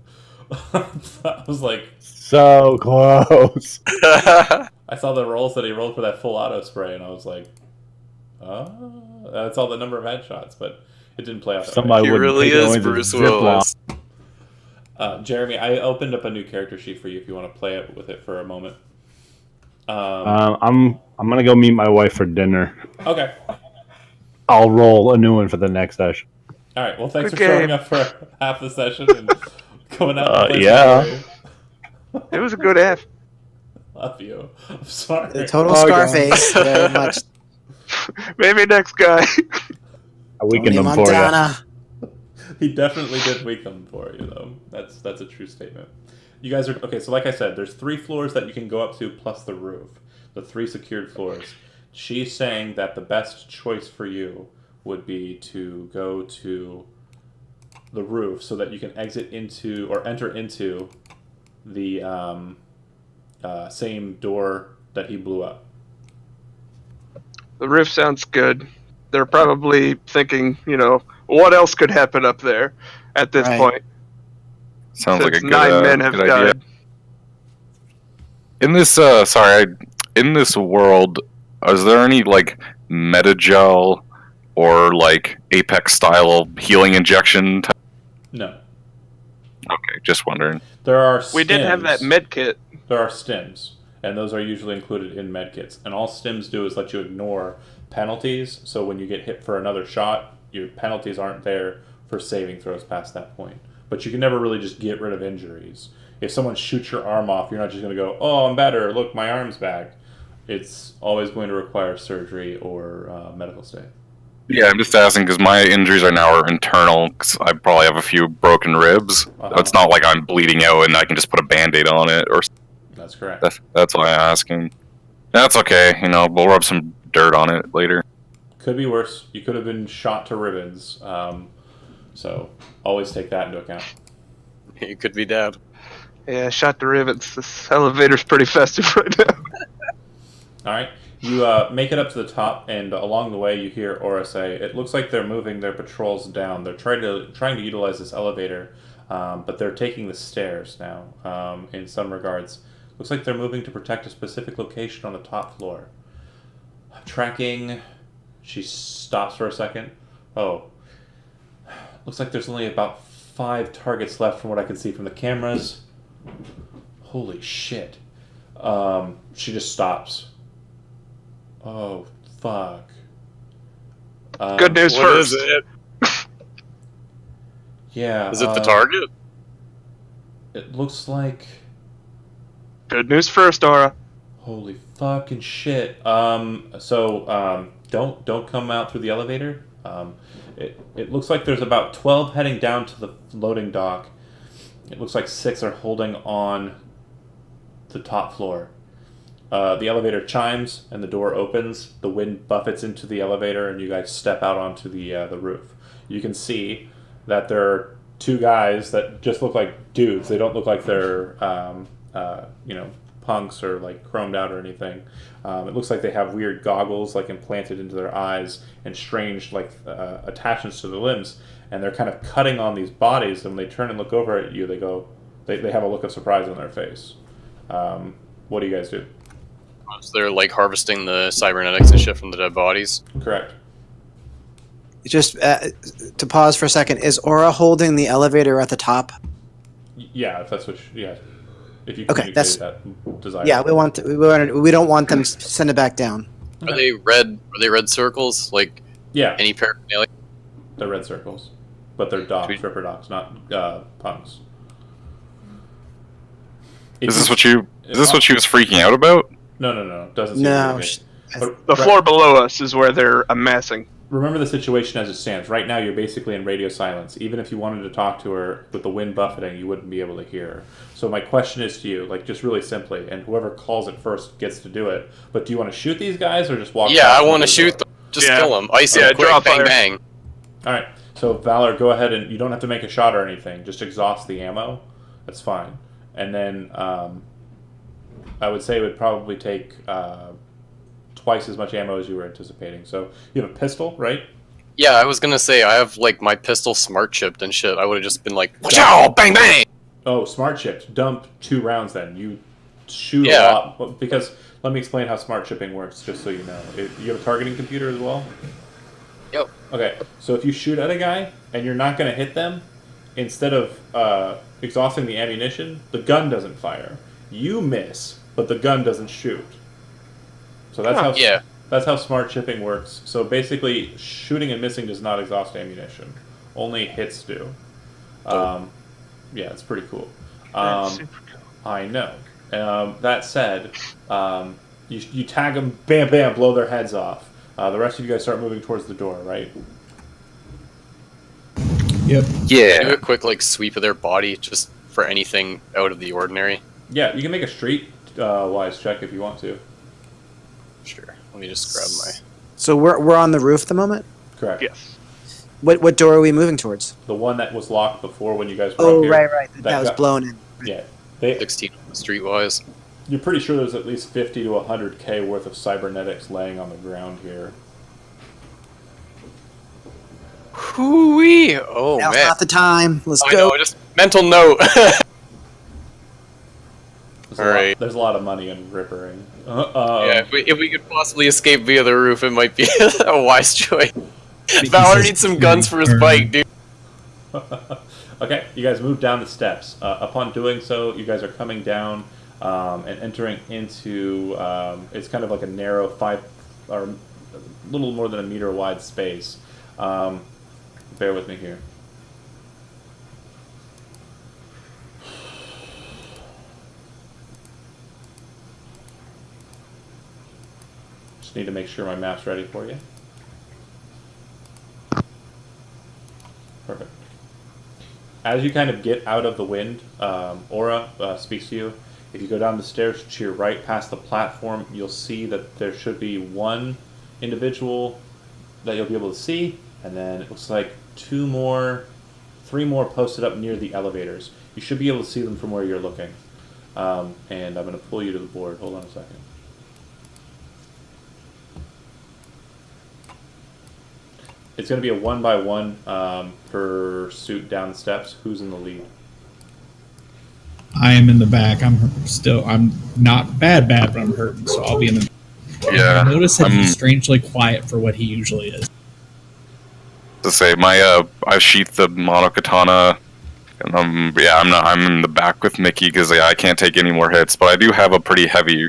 I was like, So close. I saw the rolls that he rolled for that full auto spray, and I was like, oh, that's all the number of headshots, but it didn't play out that Somebody He wouldn't really take it is with a Bruce Ziploc. Willis. way. Jeremy, I opened up a new character sheet for you if you want to play it with it for a moment. I'm gonna go meet my wife for dinner. Okay. I'll roll a new one for the next session. All right. Well, thanks Good for showing game. up for half the session and going out. And playing Yeah. some It was a good F. Love you. I'm sorry. The total Oh, Scarface, very much. Maybe next guy. I weakened Tony them for you. Montana. He definitely did weak them for you, though. That's a true statement. You guys are okay. So, like I said, there's 3 floors that you can go up to, plus the roof. The 3 secured floors. She's saying that the best choice for you would be to go to the roof so that you can exit into or enter into the same door that he blew up. The roof sounds good. They're probably thinking, what else could happen up there at this Right. point? Sounds like a Since good, 9 men have good idea. died. In this, in this world, is there any like Metagel or like Apex style healing injection? No. Okay, just wondering. There are stims. We did have that med kit. There are stims, and those are usually included in medkits. And all stims do is let you ignore penalties, so when you get hit for another shot, your penalties aren't there for saving throws past that point. But you can never really just get rid of injuries. If someone shoots your arm off, you're not just going to go, oh, I'm better, look, my arm's back. It's always going to require surgery or medical stay. Yeah, I'm just asking because my injuries are now internal. 'Cause I probably have a few broken ribs. Uh-huh. It's not like I'm bleeding out and I can just put a Band-Aid on it. Or That's correct. that's why I'm asking. That's okay. We'll rub some dirt on it later. Could be worse. You could have been shot to ribbons. So always take that into account. You could be dead. Yeah, shot the rivets. This elevator's pretty festive right now. All right. You make it up to the top, and along the way you hear Aura say, it looks like they're moving their patrols down. They're trying to utilize this elevator, but they're taking the stairs now, in some regards. Looks like they're moving to protect a specific location on the top floor. I'm tracking... She stops for a second. Oh. Looks like there's only about 5 targets left from what I can see from the cameras. Holy shit. She just stops. Oh, fuck. Good news What first. is it? Yeah. Is it the target? It looks like... Good news first, Aura. Holy fucking shit. Don't come out through the elevator. It looks like there's about 12 heading down to the loading dock. It looks like 6 are holding on the top floor. The elevator chimes and the door opens. The wind buffets into the elevator, and you guys step out onto the roof. You can see that there are 2 guys that just look like dudes. They don't look like they're punks or like chromed out or anything. It looks like they have weird goggles like implanted into their eyes and strange like attachments to their limbs, and they're kind of cutting on these bodies. And when they turn and look over at you, they have a look of surprise on their face. What do you guys do? So they're like harvesting the cybernetics and shit from the dead bodies. Correct. Just to pause for a second, is Aura holding the elevator at the top? Yeah, if that's what. Yeah, if you Okay, communicate that desire. Yeah, we don't want them to send it back down. Are they red? Are they red circles? Like Yeah, any paraphernalia? they're red circles, but they're docs, Sweet. ripper docs, not punks. Is this what she was freaking out about? No. Doesn't seem No, to be. But The floor below us is where they're amassing. remember the situation as it stands. Right now, you're basically in radio silence. Even if you wanted to talk to her with the wind buffeting, you wouldn't be able to hear her. So my question is to you, like, just really simply, and whoever calls it first gets to do it. But do you want to shoot these guys or just walk? Yeah, past I them want to through the shoot door? them. Just Yeah. kill them. Ice Yeah, them quick. draw Bang fire. bang. All right. So Valor, go ahead and you don't have to make a shot or anything. Just exhaust the ammo. That's fine. And then I would say it would probably take twice as much ammo as you were anticipating. So you have a pistol, right? Yeah, I was gonna say I have like my pistol smart chipped and shit. I would have just been like, "Wow, bang bang!" Oh, smart chips. Dump 2 rounds then. You shoot Yeah. a lot. Well, because let me explain how smart chipping works, just so you know. You have a targeting computer as well? Yep. Okay, so if you shoot at a guy and you're not going to hit them, instead of exhausting the ammunition, the gun doesn't fire. You miss, but the gun doesn't shoot. So that's how smart chipping works. So basically, shooting and missing does not exhaust ammunition. Only hits do. Yeah, it's pretty cool. That's super cool. I know. That said, you tag them, bam, bam, blow their heads off. The rest of you guys start moving towards the door, right? Yep. Do Yeah. a quick like sweep of their body just for anything out of the ordinary. Yeah, you can make a street wise check if you want to. Sure. Let me just grab my. So we're on the roof at the moment. Correct. Yes. What door are we moving towards? The one that was locked before when you guys were Oh, up here. right. That was got- blown in. Yeah. They, 16 streetwise. you're pretty sure there's at least 50 to 100K worth of cybernetics laying on the ground here. Hoo-wee! Oh Now's man. not the time. Let's I go. know, just mental note. Alright. There's a lot of money in rippering. Yeah, if we could possibly escape via the roof, it might be a wise choice. Valor needs some guns for his bike, dude. Okay, you guys move down the steps. Upon doing so, you guys are coming down and entering into it's kind of like a narrow 5 or a little more than a meter wide space. Bear with me here. Just need to make sure my map's ready for you. Perfect. As you kind of get out of the wind, Aura speaks to you. If you go down the stairs to your right past the platform, you'll see that there should be one individual that you'll be able to see, and then it looks like 3 more posted up near the elevators. You should be able to see them from where you're looking. And I'm going to pull you to the board. Hold on a second. It's going to be a 1-by-1 pursuit down the steps. Who's in the lead? I am in the back. I'm not bad, but I'm hurting, so I'll be in the. Yeah. I notice that I'm- he's strangely quiet for what he usually is. To say I've sheathed the monokatana, and I'm in the back with Mickey because I can't take any more hits, but I do have a pretty heavy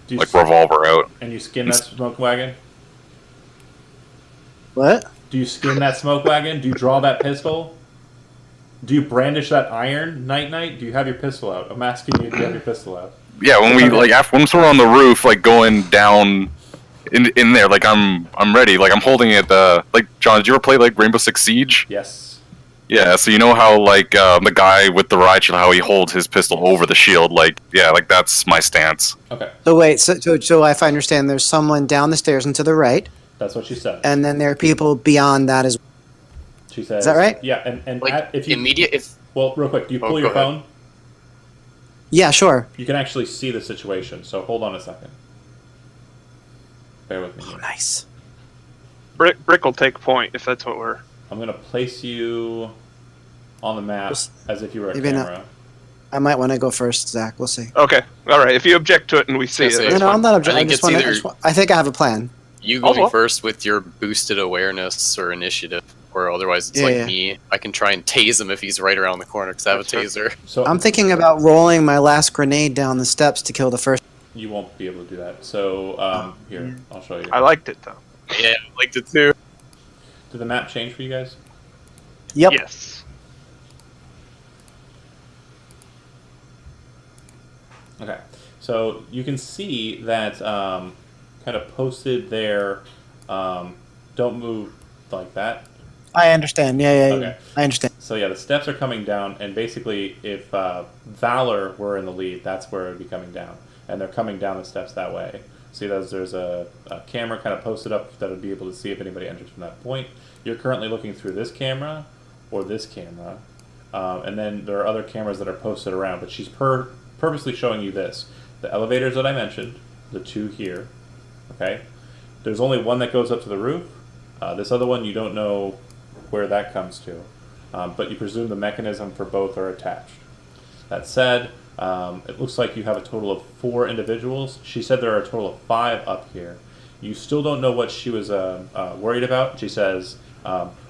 Do you revolver out. And you skin that smoke wagon? What? Do you skin that smoke wagon? Do you draw that pistol? Do you brandish that iron, Night? Do you have your pistol out? I'm asking you if you have your pistol out. yeah, when we like after once we're on the roof, like going down in there, like I'm ready. Like I'm holding it. Like John, did you ever play like Rainbow Six Siege? Yes. Yeah, so you know how like the guy with the riot shield, how he holds his pistol over the shield, like yeah, like that's my stance. Okay. So wait, so if I understand, there's someone down the stairs and to the right, That's what she said. and then there are people beyond that as well. She says. Is that right? Yeah, and Like if you if well, real quick, do you pull go your ahead. phone? Yeah, sure. You can actually see the situation. So hold on a second. Bear with me. Oh, Here. nice. Brick will take point if that's what we're. I'm gonna place you on the map as if you were a Maybe not. camera. I might want to go first, Zach. We'll see. Okay, all right. If you object to it and we see Yes, it, yes. that's No, fine. I'm not I objecting. think I just it's want either- to. I think I have a plan. You going well. first with your boosted awareness or initiative, or otherwise it's Yeah, like yeah. me. I can try and tase him if he's right around the corner because I have a That's taser. So I'm thinking about rolling my last grenade down the steps to kill the first. you won't be able to do that. So here, I'll show you. I liked it though. Yeah, I liked it too. Did the map change for you guys? Yep. Yes. Okay, so you can see that kind of posted there. Don't move like that. I understand. Yeah. Okay. I understand. So yeah, the steps are coming down, and basically, if Valor were in the lead, that's where it would be coming down, and they're coming down the steps that way. See, there's a camera kind of posted up that would be able to see if anybody enters from that point. You're currently looking through this camera or this camera, and then there are other cameras that are posted around. But she's purposely showing you this: the elevators that I mentioned, the two here. Okay, there's only one that goes up to the roof. This other one, you don't know where that comes to, but you presume the mechanism for both are attached. That said, it looks like you have a total of 4 individuals. She said there are a total of 5 up here. You still don't know what she was worried about. She says,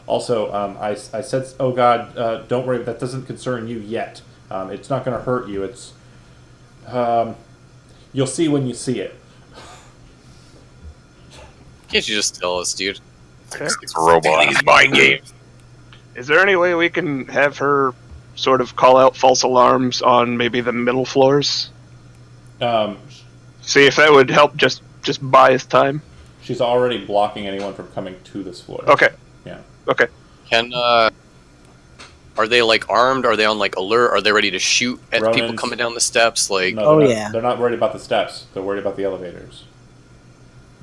also, I said, oh God, don't worry, that doesn't concern you yet. It's not going to hurt you. It's, you'll see when you see it. Can't you just tell us, dude? Okay. It's a robot. These mind games. Is there any way we can have her sort of call out false alarms on maybe the middle floors? See if that would help just buy us time. She's already blocking anyone from coming to this floor. Okay. Yeah. Okay. Can are they like armed? Are they on like alert? Are they ready to shoot at people Ronins. coming down the steps? Like, No, Oh, they're not, yeah. They're not worried about the steps. They're worried about the elevators.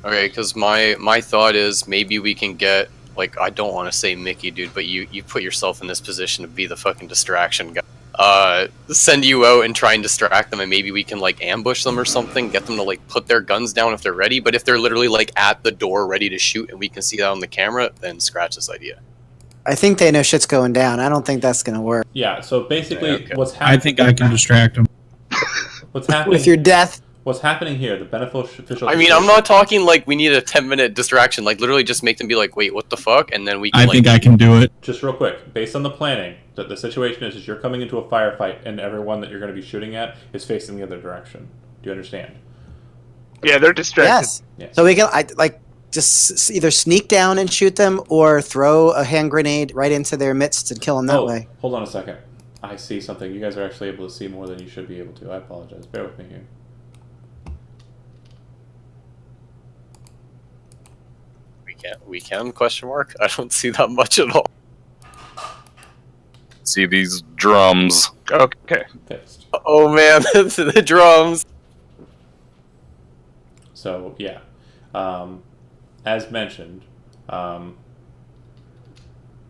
okay, because my thought is maybe we can get like I don't want to say Mickey, dude, but you put yourself in this position to be the fucking distraction guy. Send you out and try and distract them, and maybe we can like ambush them or something. Get them to like put their guns down if they're ready. But if they're literally like at the door ready to shoot, and we can see that on the camera, then scratch this idea. I think they know shit's going down. I don't think that's gonna work. Yeah. So basically, Yeah, okay. what's I happening? think I can distract him. What's happening? With your death. What's happening here? The beneficial. I mean, I'm not talking like we need a 10-minute distraction. Like literally, just make them be like, "Wait, what the fuck?" And then we can I like. think I can do it. Just real quick, based on the planning, the situation is you're coming into a firefight, and everyone that you're going to be shooting at is facing the other direction. Do you understand? Yeah, they're distracted. Yes. Yes. So we can just either sneak down and shoot them, or throw a hand grenade right into their midst and kill them that way. Hold on a second. I see something. You guys are actually able to see more than you should be able to. I apologize. Bear with me here. We can? Question mark. I don't see that much at all. See these drums. Okay. Fixed. Oh man, the drums. So yeah, as mentioned,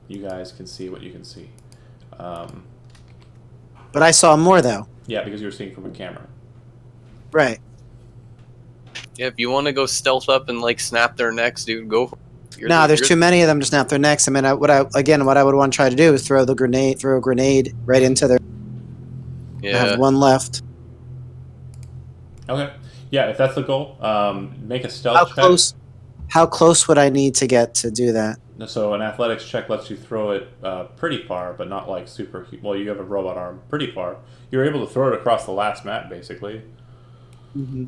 you guys can see what you can see. But I saw more though. Yeah, because you were seeing from a camera. Right. Yeah, if you want to go stealth up and like snap their necks, dude, go. For it. No, there's too many of them to snap their necks. I mean, what I would want to try to do is throw a grenade right into their. I Yeah. have one left. Okay. Yeah, if that's the goal, make a stealth check. How close would I need to get to do that? So an athletics check lets you throw it pretty far, but not like super. Well, you have a robot arm, pretty far. You're able to throw it across the last mat, basically. Mm-hmm.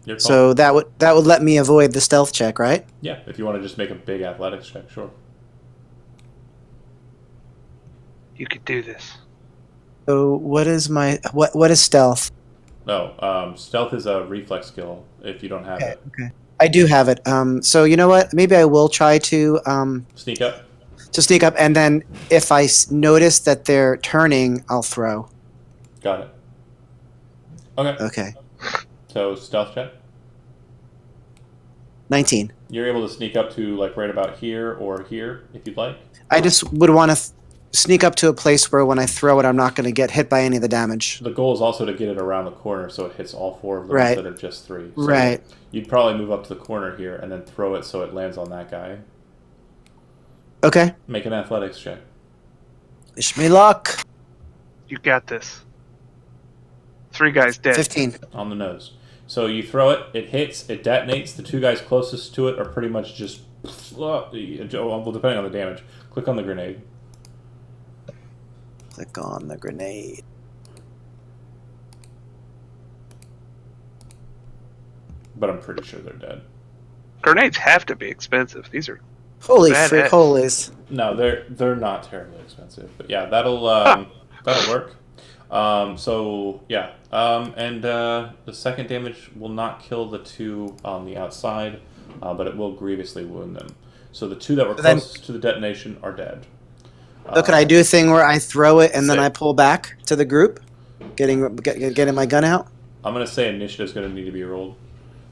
Your call. So that would let me avoid the stealth check, right? Yeah, if you want to just make a big athletics check, sure. You could do this. So what is my what is stealth? No, stealth is a reflex skill if you don't have Okay, it. okay. I do have it. So you know what? Maybe I will try to Sneak up. sneak up, and then if I notice that they're turning, I'll throw. Got it. Okay. Okay. So stealth check. 19. You're able to sneak up to like right about here or here if you'd like. I just would want to sneak up to a place where when I throw it, I'm not going to get hit by any of the damage. The goal is also to get it around the corner so it hits all four of them Right. instead of just three. So Right. You'd probably move up to the corner here and then throw it so it lands on that guy. Okay. Make an athletics check. Wish me luck. You got this. 3 guys dead. 15. On the nose. So you throw it, it hits, it detonates. The 2 guys closest to it are pretty much just, well, depending on the damage. Click on the grenade. Click on the grenade. But I'm pretty sure they're dead. Grenades have to be expensive. These are Holy Badass. frick holies. No, they're not terribly expensive. But yeah, that'll work. So yeah, and the second damage will not kill the 2 on the outside, but it will grievously wound them. So the 2 that were Then- closest to the detonation are dead. So could I do a thing where I throw it and then Sick. I pull back to the group, getting my gun out? I'm gonna say initiative's gonna need to be rolled.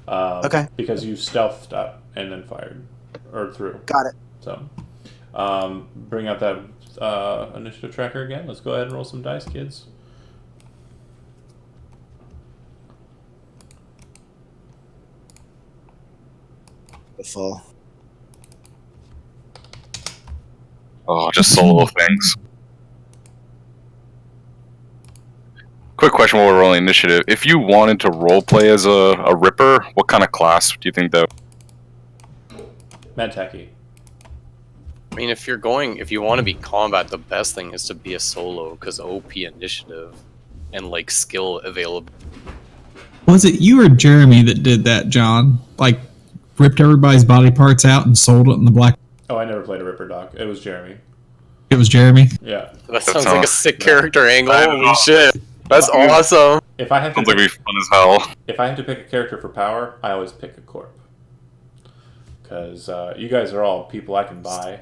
Okay. Because you stealthed up and then fired or through. Got it. So, bring out that initiative tracker again. Let's go ahead and roll some dice, kids. Full. Oh, just solo things. Quick question while we're rolling initiative. If you wanted to roleplay as a Ripper, what kind of class do you think that? Medtechy. I mean, if you want to be combat, the best thing is to be a solo, because OP initiative and like skill available. Was it you or Jeremy that did that, John? Like, ripped everybody's body parts out and sold it in the black. Oh, I never played a Ripper, Doc. It was Jeremy. It was Jeremy. Yeah. That sounds like a sounds- sick character angle. I Holy know. shit, that's awesome. If I have to Sounds like it'd be fun as hell. if I have to pick a character for power, I always pick a corp. Because you guys are all people I can buy.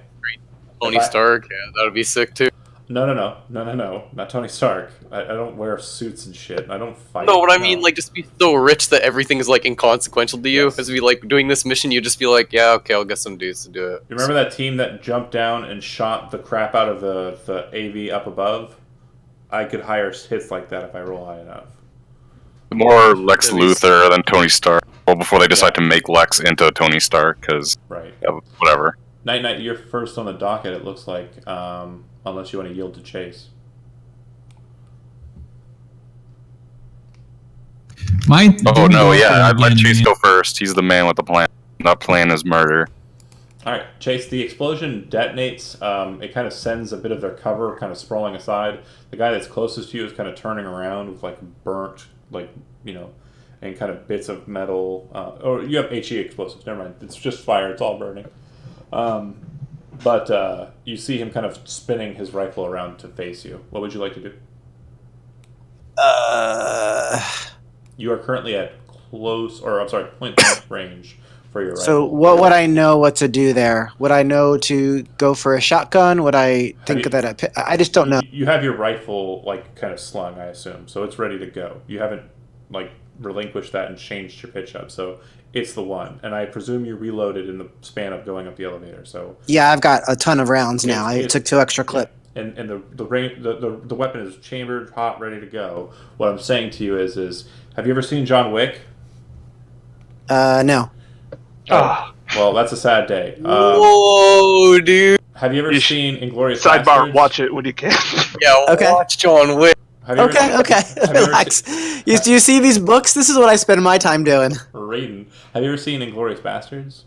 Tony If I- Stark, yeah, that would be sick too. No. Not Tony Stark. I don't wear suits and shit. I don't fight. No, what I mean, like, just be so rich that everything is like inconsequential to you. Yes. As we like doing this mission, you just be like, yeah, okay, I'll get some dudes to do it. You remember that team that jumped down and shot the crap out of the AV up above? I could hire hits like that if I roll high enough. More Lex Luthor than Tony Stark. Well, before they decide to make Lex into Tony Stark, because Right. whatever. Night, you're first on the docket, it looks like, unless you want to yield to Chase. Oh no, yeah, I'd let Chase go first. He's the man with the plan. That plan is murder. Alright, Chase, the explosion detonates. It kind of sends a bit of their cover kind of sprawling aside. The guy that's closest to you is kind of turning around with, like, burnt, like, you know, and kind of bits of metal. Or you have HE explosives, never mind. It's just fire, it's all burning. But you see him kind of spinning his rifle around to face you. What would you like to do? You are currently at point blank range for your rifle. So what would I know what to do there? Would I know to go for a shotgun? Would I think you- that I just don't know. You have your rifle, like, kind of slung, I assume, so it's ready to go. You haven't, like, relinquished that and changed your pitch up, so it's the one. And I presume you reloaded in the span of going up the elevator, so... Yeah, I've got a ton of rounds now. I It's- took 2 extra clip. And the weapon is chambered, hot, ready to go. What I'm saying to you is have you ever seen John Wick? No. Ah, Well, that's a sad day. Whoa, dude! Have you ever You seen Inglourious sidebar. Bastards? Watch it when you can. Yeah, Okay. watch John Wick. Have you Okay, ever, okay. Have you ever Relax. Do you see these books? This is what I spend my time doing. Raiden. Have you ever seen Inglourious Bastards?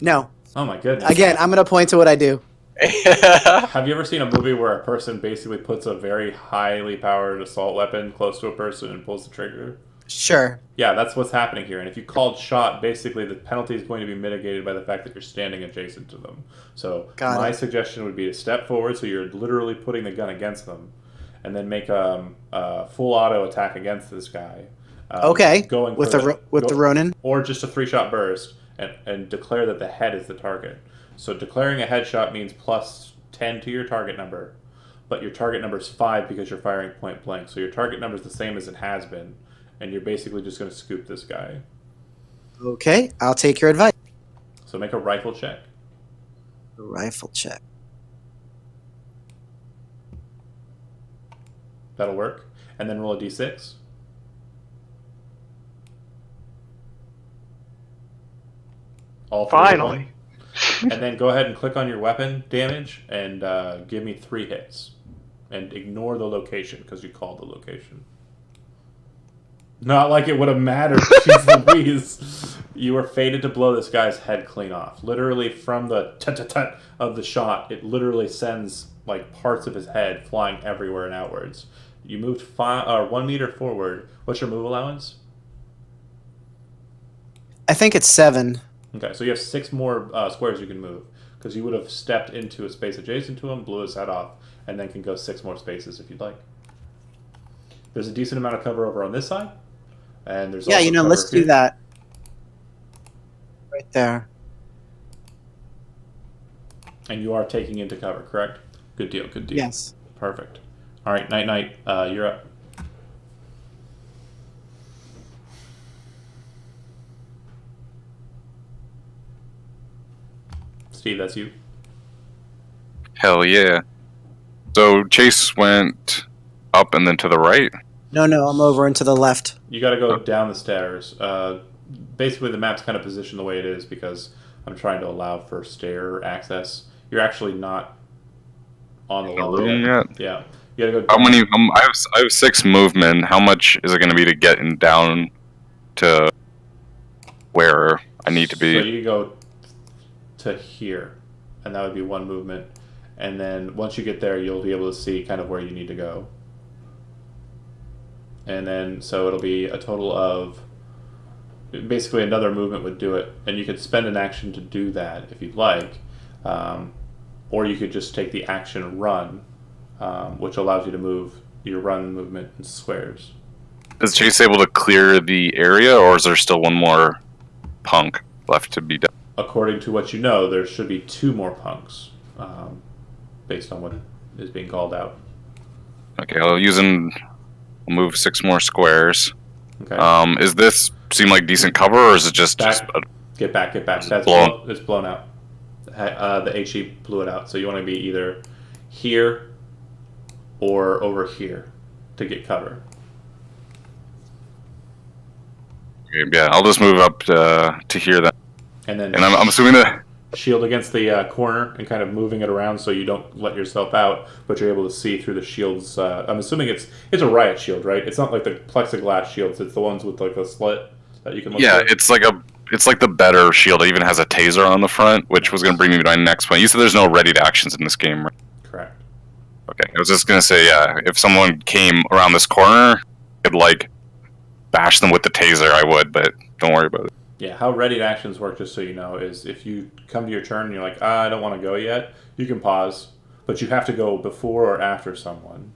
No. Oh my goodness. Again, I'm going to point to what I do. Have you ever seen a movie where a person basically puts a very highly powered assault weapon close to a person and pulls the trigger? Sure. Yeah, that's what's happening here. And if you called shot, basically the penalty is going to be mitigated by the fact that you're standing adjacent to them. So Got my it. suggestion would be to step forward so you're literally putting the gun against them. and then make a full auto attack against this guy. Okay. Going With for the Ronin. or just a 3-shot burst, and declare that the head is the target. So declaring a headshot means plus 10 to your target number, but your target number is 5 because you're firing point blank. So your target number is the same as it has been, and you're basically just going to scoop this guy. Okay, I'll take your advice. So make a rifle check. Rifle check. That'll work. And then roll a d6. All three of them. Finally. And then go ahead and click on your weapon damage and give me 3 hits. And ignore the location because you called the location. Not like it would have mattered. Jeez Louise. You were fated to blow this guy's head clean off. Literally from the tut-tut-tut of the shot, it literally sends like parts of his head flying everywhere and outwards. You moved 1 meter forward. What's your move allowance? I think it's 7. Okay, so you have 6 more squares you can move because you would have stepped into a space adjacent to him, blew his head off, and then can go 6 more spaces if you'd like. There's a decent amount of cover over on this side, and there's Yeah, also cover let's do here. that. Right there. And you are taking into cover, correct? Good deal, good deal. Yes. Perfect. All right, night. You're up. Steve, that's you. Hell yeah. So Chase went up and then to the right. No, I'm over and to the left. You got to go down the stairs. Basically, the map's kind of positioned the way it is because I'm trying to allow for stair access. You're actually not on the level yet. Yeah. You got to go down. How many? I have 6 movement. How much is it going to be to get down to where I need to be? So you go to here, and that would be 1 movement. And then once you get there, you'll be able to see kind of where you need to go. And then, so it'll be a total of, basically another movement would do it. And you could spend an action to do that if you'd like. Or you could just take the action run, which allows you to move your run movement in squares. Is Chase able to clear the area, or is there still 1 more punk left to be done? According to what you know, there should be 2 more punks, based on what is being called out. Okay, I'll move 6 more squares. Okay. Is this seem like decent cover, or is it just Get back. That's blown? It's blown out. The HE blew it out. So you want to be either here or over here to get cover. Okay, yeah, I'll just move up to here then. And then I'm assuming that. shield against the corner and kind of moving it around so you don't let yourself out, but you're able to see through the shields. I'm assuming it's a riot shield, right? It's not like the plexiglass shields. It's the ones with like a slit that you can look Yeah, through. it's like the better shield. It even has a taser on the front, which was going to bring me to my next point. You said there's no readied actions in this game, right? Correct. Okay, I was just going to say, yeah, if someone came around this corner, I could like bash them with the taser, I would, but don't worry about it. Yeah, how readied actions work, just so you know, is if you come to your turn and you're like, I don't want to go yet, you can pause, but you have to go before or after someone.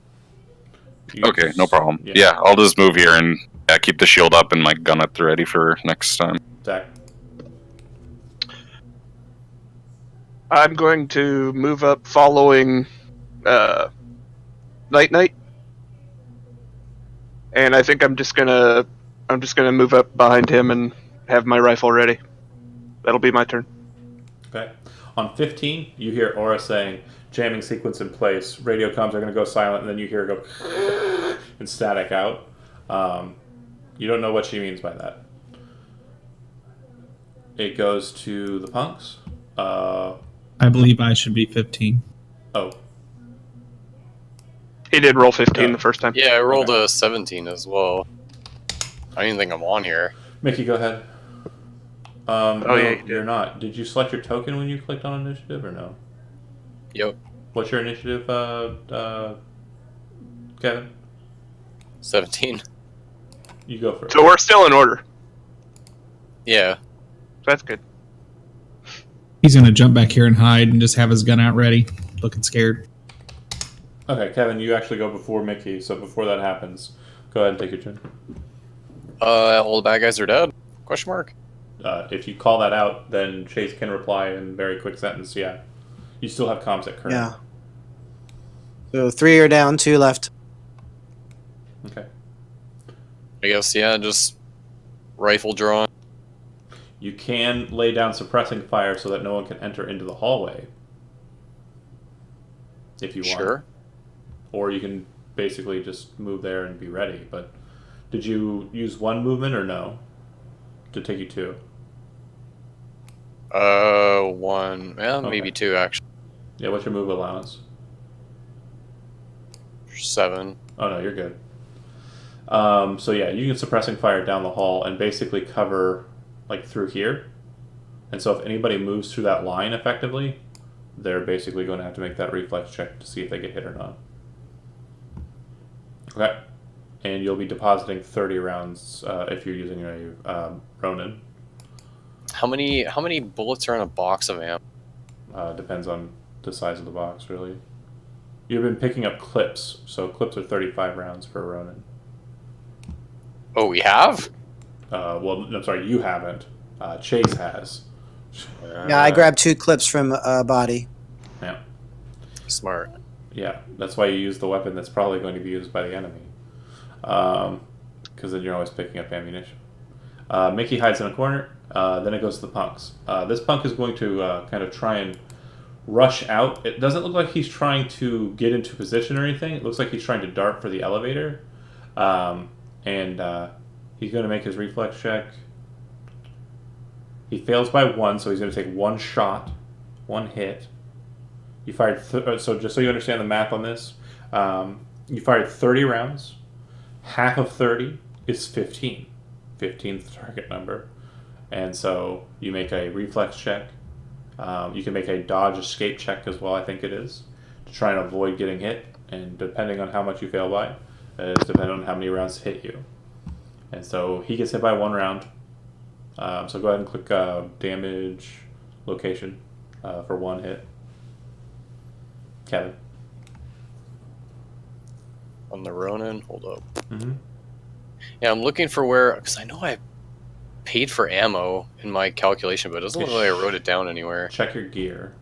Okay, no problem. Yeah, I'll just move here and keep the shield up and my gun at the ready for next time. Zach. I'm going to move up following Night, and I think I'm just gonna move up behind him and have my rifle ready. That'll be my turn. Okay. On 15, you hear Aura saying, jamming sequence in place, radio comms are going to go silent, and then you hear it go and static out. You don't know what she means by that. It goes to the punks. I believe I should be 15. Oh, He did roll 15 the first time. Yeah, I rolled a 17 as well. I don't even think I'm on here. Mickey, go ahead. No, yeah, you did. you're not. Did you select your token when you clicked on initiative, or no? Yep. What's your initiative, Kevin? 17. You go first. So we're still in order. Yeah. That's good. He's going to jump back here and hide and just have his gun out ready, looking scared. Okay, Kevin, you actually go before Mickey, so before that happens, go ahead and take your turn. All the bad guys are dead? Question mark. If you call that out, then Chase can reply in very quick sentence. Yeah, you still have comms at current. Yeah. So 3 are down, 2 left. Okay. I guess, yeah, just rifle drawn. You can lay down suppressing fire so that no one can enter into the hallway. If you want. Sure. Or you can basically just move there and be ready. But did you use 1 movement or no? To take you 2? 1. Yeah, Okay. maybe 2, actually. Yeah, what's your move allowance? 7. Oh no, you're good. So yeah, you can suppressing fire down the hall and basically cover like through here. And so if anybody moves through that line effectively, they're basically going to have to make that reflex check to see if they get hit or not. Okay. And you'll be depositing 30 rounds if you're using a Ronin. How many bullets are in a box of ammo? Depends on the size of the box, really. You've been picking up clips, so clips are 35 rounds for a Ronin. Oh, we have? Well, I'm sorry, you haven't. Chase has. Yeah, I grabbed 2 clips from a body. Yeah. Smart. Yeah, that's why you use the weapon that's probably going to be used by the enemy. Because then you're always picking up ammunition. Mickey hides in a corner. Then it goes to the punks. This punk is going to kind of try and rush out. It doesn't look like he's trying to get into position or anything. It looks like he's trying to dart for the elevator. And he's going to make his reflex check. He fails by 1, so he's going to take 1 shot, 1 hit. You fired, so just so you understand the math on this, you fired 30 rounds. Half of 30 is 15. 15's the target number. And so you make a reflex check. You can make a dodge escape check as well, I think it is, to try and avoid getting hit. And depending on how much you fail by, it's depending on how many rounds hit you. And so he gets hit by 1 round. So go ahead and click damage location for 1 hit. Kevin. On the Ronin, hold up. Mm-hmm. Yeah, I'm looking for where, because I know I paid for ammo in my calculation, but it doesn't look like I wrote it down anywhere. Check your gear.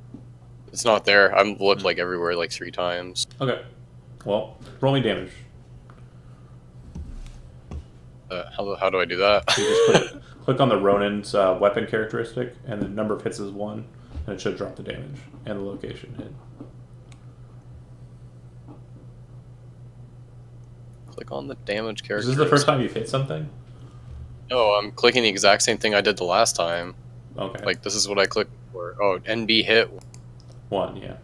It's not there. I've looked like everywhere like 3 times. Okay. Well, roll me damage. How do I do that? You just click on the Ronin's weapon characteristic, and the number of hits is 1, and it should drop the damage and the location hit. Click on the damage Is character. this the first time you've hit something? No, I'm clicking the exact same thing I did the last time. Okay. Like, this is what I clicked for. Oh, NB hit. 1, yeah.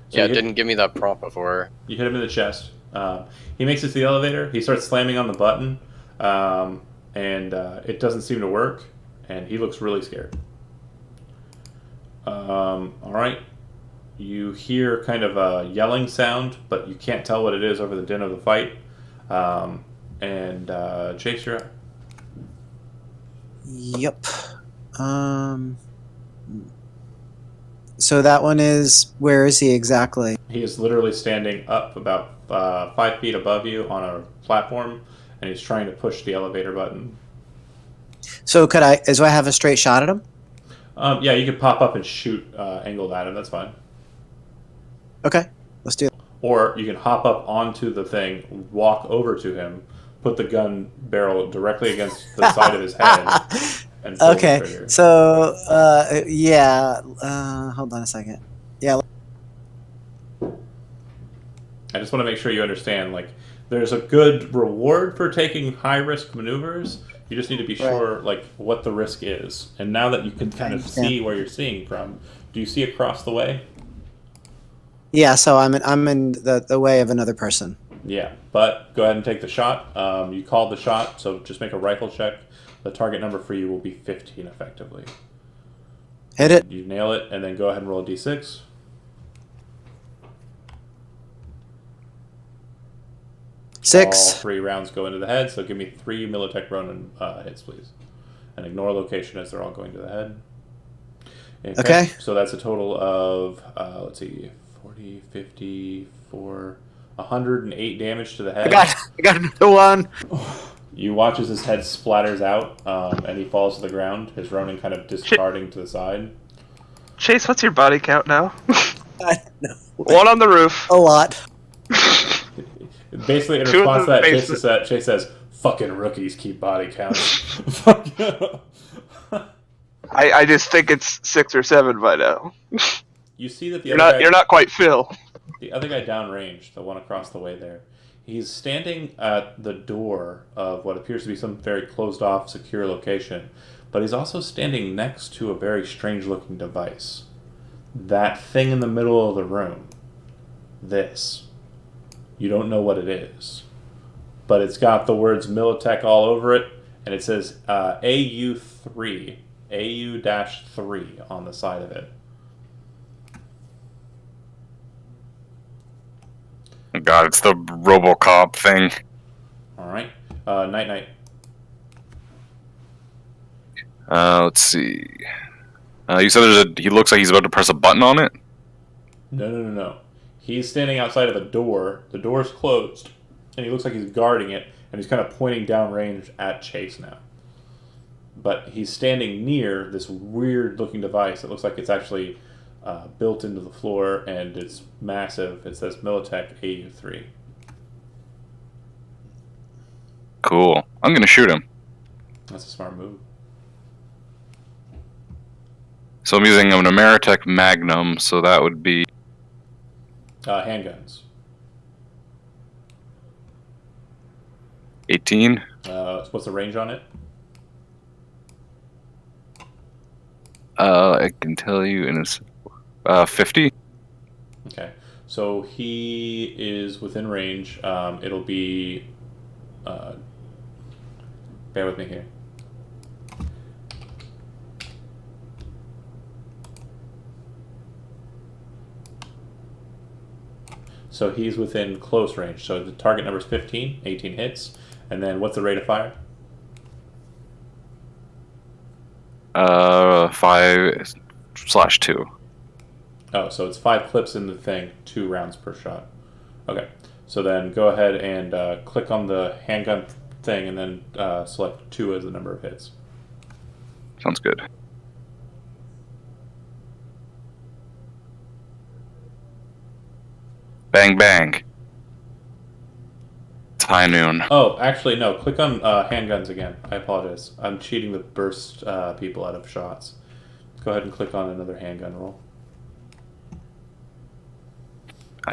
So Yeah, it didn't give me that prompt before. You hit him in the chest. He makes it to the elevator. He starts slamming on the button, and it doesn't seem to work, and he looks really scared. All right. You hear kind of a yelling sound, but you can't tell what it is over the din of the fight. And Chase, you're up. Yep. So that one is, where is he exactly? He is literally standing up about 5 feet above you on a platform, and he's trying to push the elevator button. So do I have a straight shot at him? Yeah, you could pop up and shoot angled at him. That's fine. Okay, let's do it. Or you can hop up onto the thing, walk over to him, put the gun barrel directly against the side of his head, and pull the Okay, trigger. so, yeah, hold on a second. Yeah. I just want to make sure you understand, like, there's a good reward for taking high-risk maneuvers. You just need to be sure, like, what the risk is. And now that you can kind of see where you're seeing from, do you see across the way? Yeah, so I'm in the way of another person. Yeah, but go ahead and take the shot. You called the shot, so just make a rifle check. The target number for you will be 15 effectively. Hit it. You nail it, and then go ahead and roll a d6. 6. All 3 rounds go into the head, so give me 3 Militech Ronin hits, please. And ignore location as they're all going to the head. Okay. So that's a total of, let's see, 4, 40, 50, 108 damage to the head. I got another one. You watch as his head splatters out, and he falls to the ground, his Ronin kind of discarding to the side. Chase, what's your body count now? I don't know. One on the roof. A lot. Basically, in Two in response to the that, basement. Chase says, "Fucking rookies keep body counts." I just think it's 6 or 7 by now. You see that You're not quite Phil. the other guy downrange, the one across the way there, he's standing at the door of what appears to be some very closed-off, secure location, but he's also standing next to a very strange-looking device. That thing in the middle of the room. This. You don't know what it is. But it's got the words Militech all over it, and it says AU3, AU-3 on the side of it. God, it's the RoboCop thing. Alright. Night. Let's see. You said he looks like he's about to press a button on it? No. He's standing outside of a door. The door's closed, and he looks like he's guarding it, and he's kind of pointing downrange at Chase now. But he's standing near this weird-looking device. It looks like it's actually built into the floor, and it's massive. It says Militech AU3. Cool. I'm gonna shoot him. That's a smart move. So I'm using an Ameritech Magnum, so that would be... Handguns. 18. What's the range on it? I can tell you in his 50. Okay. So he is within range. It'll be... bear with me here. So he's within close range. So the target number is 15, 18 hits. And then what's the rate of fire? 5/2. Oh, so it's 5 clips in the thing, 2 rounds per shot. Okay. So then go ahead and click on the handgun thing and then select 2 as the number of hits. Sounds good. Bang, bang. It's high noon. Oh, actually, no. Click on handguns again. I apologize. I'm cheating the burst people out of shots. Go ahead and click on another handgun roll.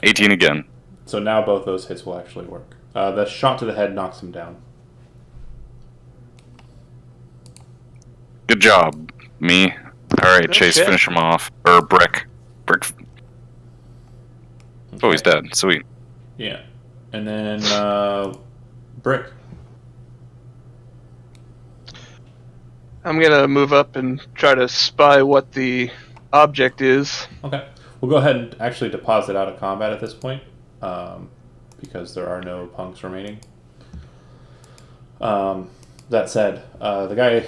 18 again. So now both those hits will actually work. The shot to the head knocks him down. Good job, me. Alright, Good Chase, shit. finish him off. Or Brick. Oh, he's dead. Sweet. Yeah. And then Brick. I'm gonna move up and try to spy what the object is. Okay. We'll go ahead and actually deposit out of combat at this point, because there are no punks remaining. That said, the guy,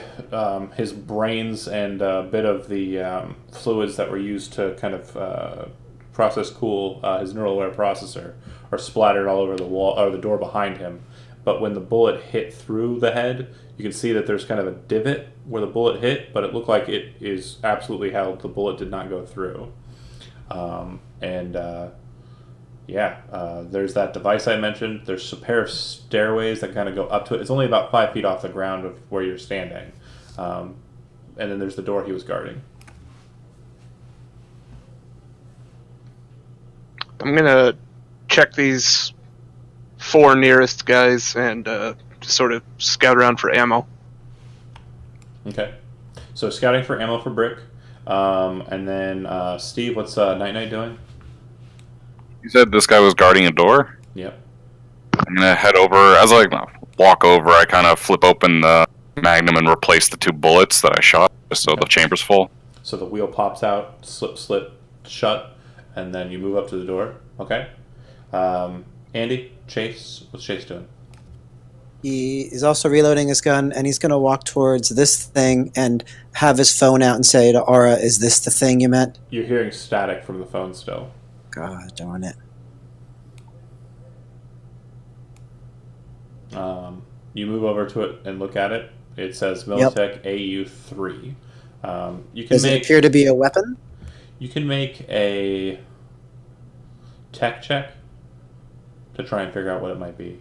his brains and a bit of the fluids that were used to kind of process cool his neural aware processor are splattered all over the wall or the door behind him. But when the bullet hit through the head, you can see that there's kind of a divot where the bullet hit, but it looked like it is absolutely held. The bullet did not go through. There's that device I mentioned. There's a pair of stairways that kind of go up to it. It's only about 5 feet off the ground of where you're standing. And then there's the door he was guarding. I'm gonna check these 4 nearest guys and just sort of scout around for ammo. Okay. So scouting for ammo for Brick. And then Steve, what's Night doing? You said this guy was guarding a door? Yep. I'm gonna head over. As I walk over, I kind of flip open the Magnum and replace the 2 bullets that I shot, just so the chamber's full. So the wheel pops out, slip, shut, and then you move up to the door. Okay. Andy, Chase, what's Chase doing? He is also reloading his gun, and he's going to walk towards this thing and have his phone out and say to Aura, "Is this the thing you meant?" You're hearing static from the phone still. God darn it. You move over to it and look at it. It says Yep. Militech AU3. You can Does it appear to be a weapon? You can make a tech check to try and figure out what it might be.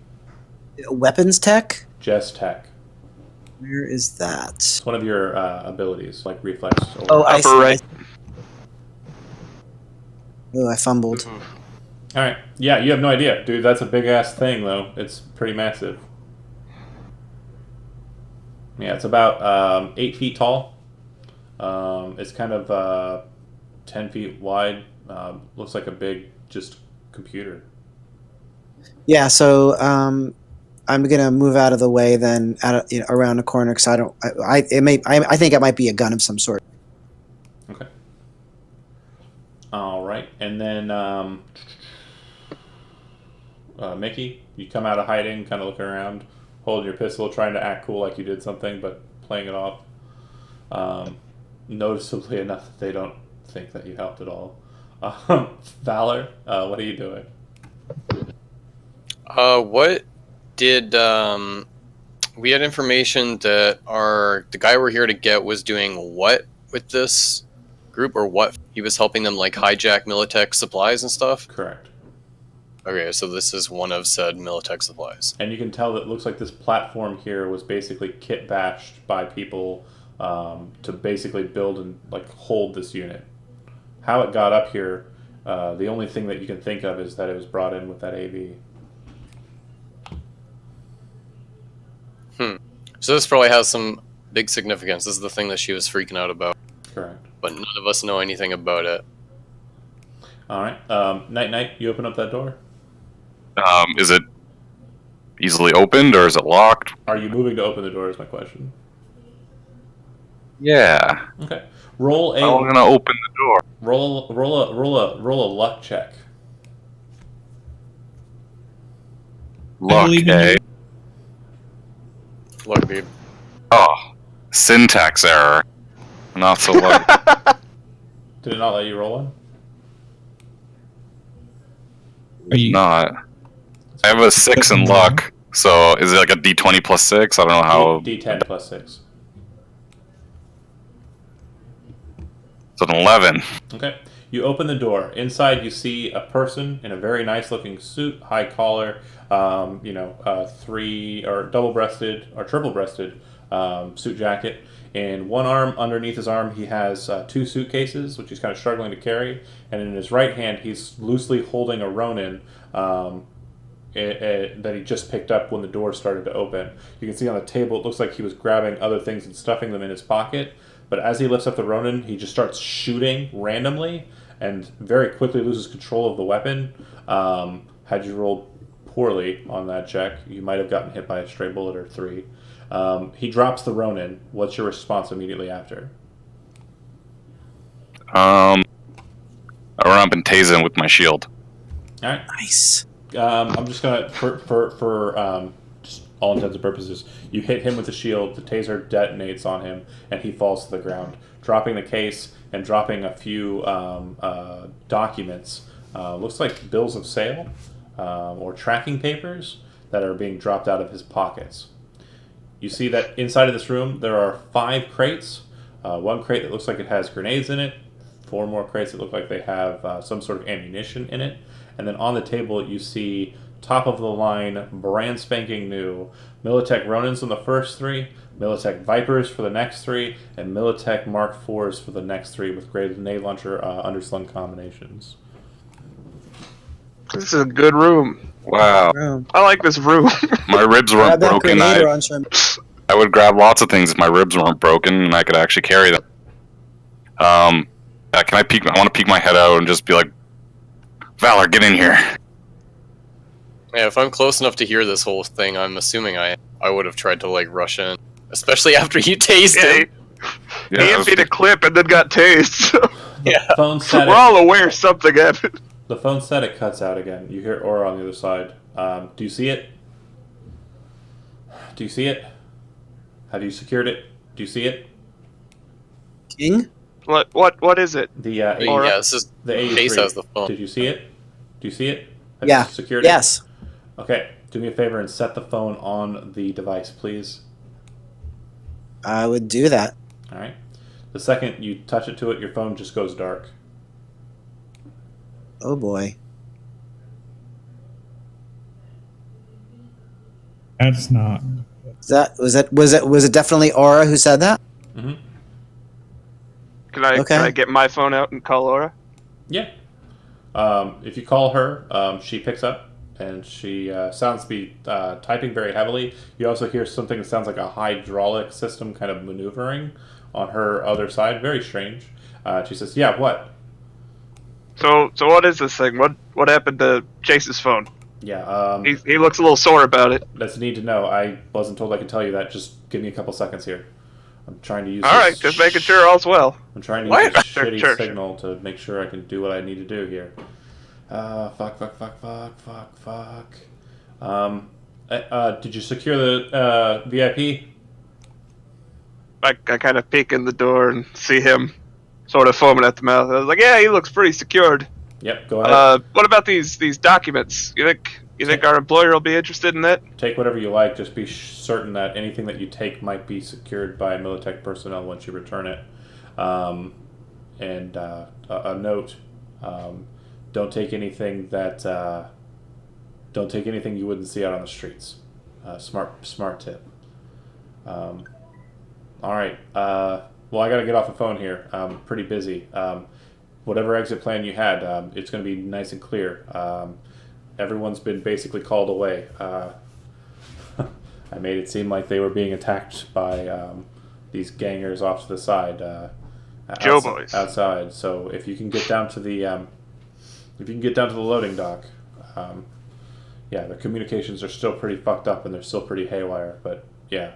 Weapons tech? Just tech. Where is that? It's one of your abilities, like reflex. Or Oh, I Upper see. right. Oh, I fumbled. All right. Yeah, you have no idea, dude. That's a big ass thing, though. It's pretty massive. Yeah, it's about 8 feet tall. It's kind of 10 feet wide. Looks like a big, just computer. Yeah, so I'm gonna move out of the way then, around the corner because I think it might be a gun of some sort. Okay. All right, and then Mickey, you come out of hiding, kind of looking around, holding your pistol, trying to act cool like you did something, but playing it off. Noticeably enough that they don't think that you helped at all. Valor, what are you doing? What did we had information that the guy we're here to get was doing what with this group, or what he was helping them like hijack Militech supplies and stuff? Correct. Okay, so this is one of said Militech supplies. And you can tell that it looks like this platform here was basically kit bashed by people to basically build and like hold this unit. How it got up here, the only thing that you can think of is that it was brought in with that AV. So this probably has some big significance. This is the thing that she was freaking out about. Correct. But none of us know anything about it. All right. Night, you open up that door. Is it easily opened or is it locked? Are you moving to open the door? Is my question. Yeah. Okay. Roll a. I'm gonna open the door. Roll a luck check. Luck, believe in eh? you. Look, dude. Oh, syntax error. Not so lucky. Did it not let you roll one? Are you? Not. I have a 6 in luck. So is it like a D20 plus 6? I don't know how. D10 plus 6. It's an 11. Okay. You open the door. Inside, you see a person in a very nice-looking suit, high collar, double-breasted or triple-breasted suit jacket. In one arm, underneath his arm, he has 2 suitcases, which he's kind of struggling to carry. And in his right hand, he's loosely holding a Ronin that he just picked up when the door started to open. You can see on the table, it looks like he was grabbing other things and stuffing them in his pocket. But as he lifts up the Ronin, he just starts shooting randomly and very quickly loses control of the weapon. Had you rolled poorly on that check, you might have gotten hit by a stray bullet or 3. He drops the Ronin. What's your response immediately after? I run up and tase him with my shield. All right. Nice. I'm just gonna for just all intents and purposes, you hit him with the shield. The taser detonates on him, and he falls to the ground, dropping the case and dropping a few documents. Looks like bills of sale or tracking papers that are being dropped out of his pockets. You see that inside of this room there are 5 crates. One crate that looks like it has grenades in it. 4 more crates that look like they have some sort of ammunition in it. And then on the table you see top of the line, brand spanking new Militech Ronins on the first 3, Militech Vipers for the next 3, and Militech Mark IVs for the next 3 with grenade launcher underslung combinations. This is a good room. Wow. Room. I like this room. My ribs Grab weren't that broken. grenade launcher. I would grab lots of things if my ribs weren't broken and I could actually carry them. Can I peek? I want to peek my head out and just be like, Valor, get in here. Yeah, if I'm close enough to hear this whole thing, I'm assuming I would have tried to like rush in, especially after you tased him. He emptied a clip and then got tased. So Yeah. Phone said we're all aware something happened. The phone said it cuts out again. You hear Aura on the other side. Do you see it? Do you see it? Have you secured it? Do you see it? King? What is it? The Aura? Yeah, this is the A3. Chase has the phone. Did you see it? Do you see it? Have Yeah. you secured it? Yes. Okay. Do me a favor and set the phone on the device, please. I would do that. All right. The second you touch it to it, your phone just goes dark. Oh boy. That's not. Was it definitely Aura who said that? Mm-hmm. Can I get my phone out and call Laura? Yeah. If you call her, she picks up, and she sounds to be typing very heavily. You also hear something that sounds like a hydraulic system kind of maneuvering on her other side. Very strange. She says, "Yeah, what?" So what is this thing? What happened to Chase's phone? Yeah. He looks a little sore about it. That's need to know. I wasn't told I could tell you that. Just give me a couple seconds here. I'm trying to use. All right, just making sure all's well. I'm trying to What? use this Sure, shitty sure. signal to make sure I can do what I need to do here. Fuck. Did you secure the VIP? I kind of peek in the door and see him sort of foaming at the mouth. I was like, yeah, he looks pretty secured. Yep. Go ahead. What about these documents? You think our employer will be interested in that? Take whatever you like. Just be certain that anything that you take might be secured by Militech personnel once you return it. And a note: don't take anything that don't take anything you wouldn't see out on the streets. Smart tip. All right. Well, I got to get off the phone here. I'm pretty busy. Whatever exit plan you had, it's going to be nice and clear. Everyone's been basically called away. I made it seem like they were being attacked by these gangers off to the side. Joe boys. Outside. So if you can get down to the loading dock, yeah, their communications are still pretty fucked up and they're still pretty haywire. But yeah.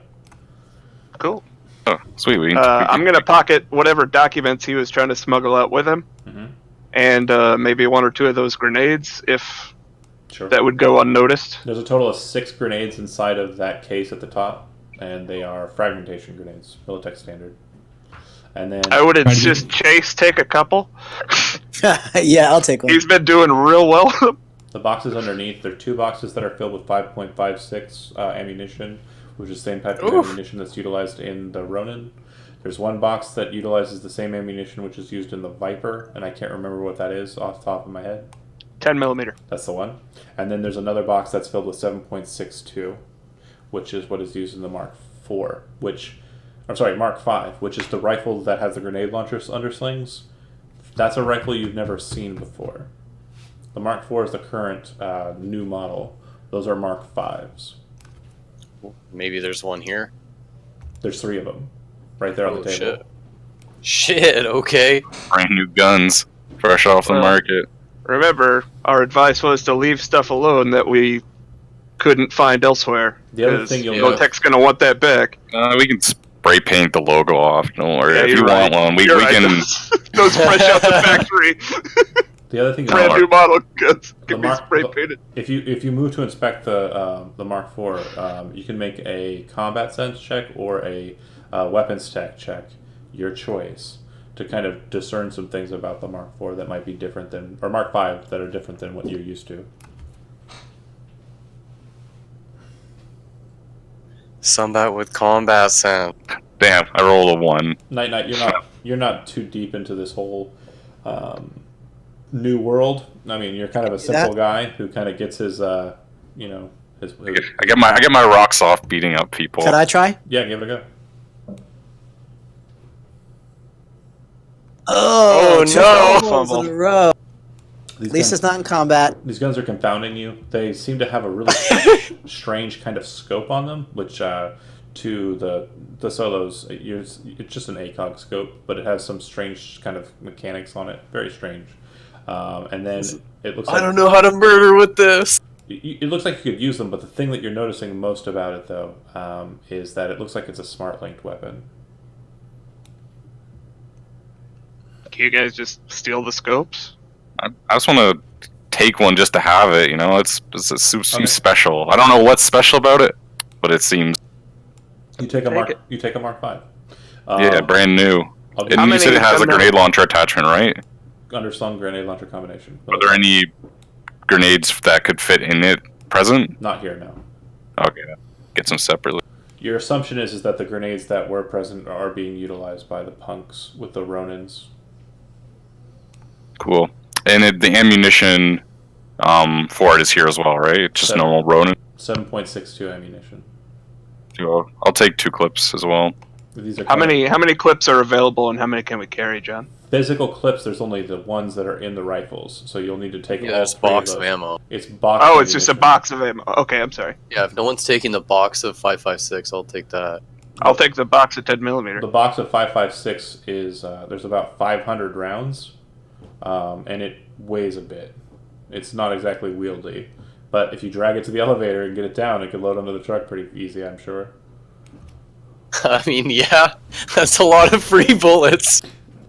Cool. Oh, sweet. I'm gonna pocket whatever documents he was trying to smuggle out with him, and maybe one or two of those grenades, if Sure. that would go unnoticed. There's a total of 6 grenades inside of that case at the top, and they are fragmentation grenades, Militech standard. And then I would insist Chase take a couple. Yeah, I'll take one. He's been doing real well. the boxes underneath, there are 2 boxes that are filled with 5.56 ammunition, which is the same type of ammunition that's utilized in the Ronin. There's 1 box that utilizes the same ammunition which is used in the Viper, and I can't remember what that is off the top of my head. 10 millimeter. That's the one. And then there's another box that's filled with 7.62, which is what is used in the Mark IV, Mark V, which is the rifle that has the grenade launchers underslings. That's a rifle you've never seen before. The Mark IV is the current new model. Those are Mark Vs. Maybe there's one here. There's 3 of them, right there on the table. Shit. Okay. Brand new guns, fresh off the market. Remember, our advice was to leave stuff alone that we couldn't find elsewhere. The other thing you'll Militech's gonna want that back. We can spray paint the logo off. Don't worry. Yeah, if you you're right. want one, we You're right. can. Those fresh out the factory. The other thing Brand new model guns can be spray painted. If you move to inspect the Mark IV, you can make a combat sense check or a weapons tech check, your choice, to kind of discern some things about the Mark IV that might be different than, or Mark V that are different than what you're used to. Sombat with combat sound. Damn, I rolled a 1. Night, you're not too deep into this whole new world. I mean, you're kind of a simple guy who kind of gets his, his. I get my rocks off beating up people. Could I try? Yeah, give it a go. Oh, two no. fumbles in a row. These At least guns, it's not in combat. these guns are confounding you. They seem to have a really strange kind of scope on them, which to the solos, it's just an ACOG scope, but it has some strange kind of mechanics on it. Very strange. And then it looks like... I don't know how to murder with this. It looks like you could use them, but the thing that you're noticing most about it, though, is that it looks like it's a smart-linked weapon. Can you guys just steal the scopes? I just want to take one just to have it. You know, it seems special. I don't know what's special about it, but it seems. You take a Mark V. Yeah, brand new. I'll And give How you you many- said it has how a many- grenade launcher attachment, right? underslung grenade launcher combination. Are there any grenades that could fit in it present? Not here, no. Okay, get some separately. Your assumption is that the grenades that were present are being utilized by the punks with the Ronins. Cool. And the ammunition for it is here as well, right? Just Seven. normal Ronin. 7.62 ammunition. So I'll take 2 clips as well. These are How many clips are available, and how many can we carry, John? physical clips? There's only the ones that are in the rifles, so you'll need to take Yeah, all there's a 3 box of of those. ammo. It's box. Oh, it's just a ammunition. box of ammo. Okay, I'm sorry. Yeah, if no one's taking the box of 5.56, I'll take that. I'll take the box of 10 millimeter. The box of 5.56 is there's about 500 rounds, and it weighs a bit. It's not exactly wieldy, but if you drag it to the elevator and get it down, it can load onto the truck pretty easy, I'm sure. I mean, yeah, that's a lot of free bullets.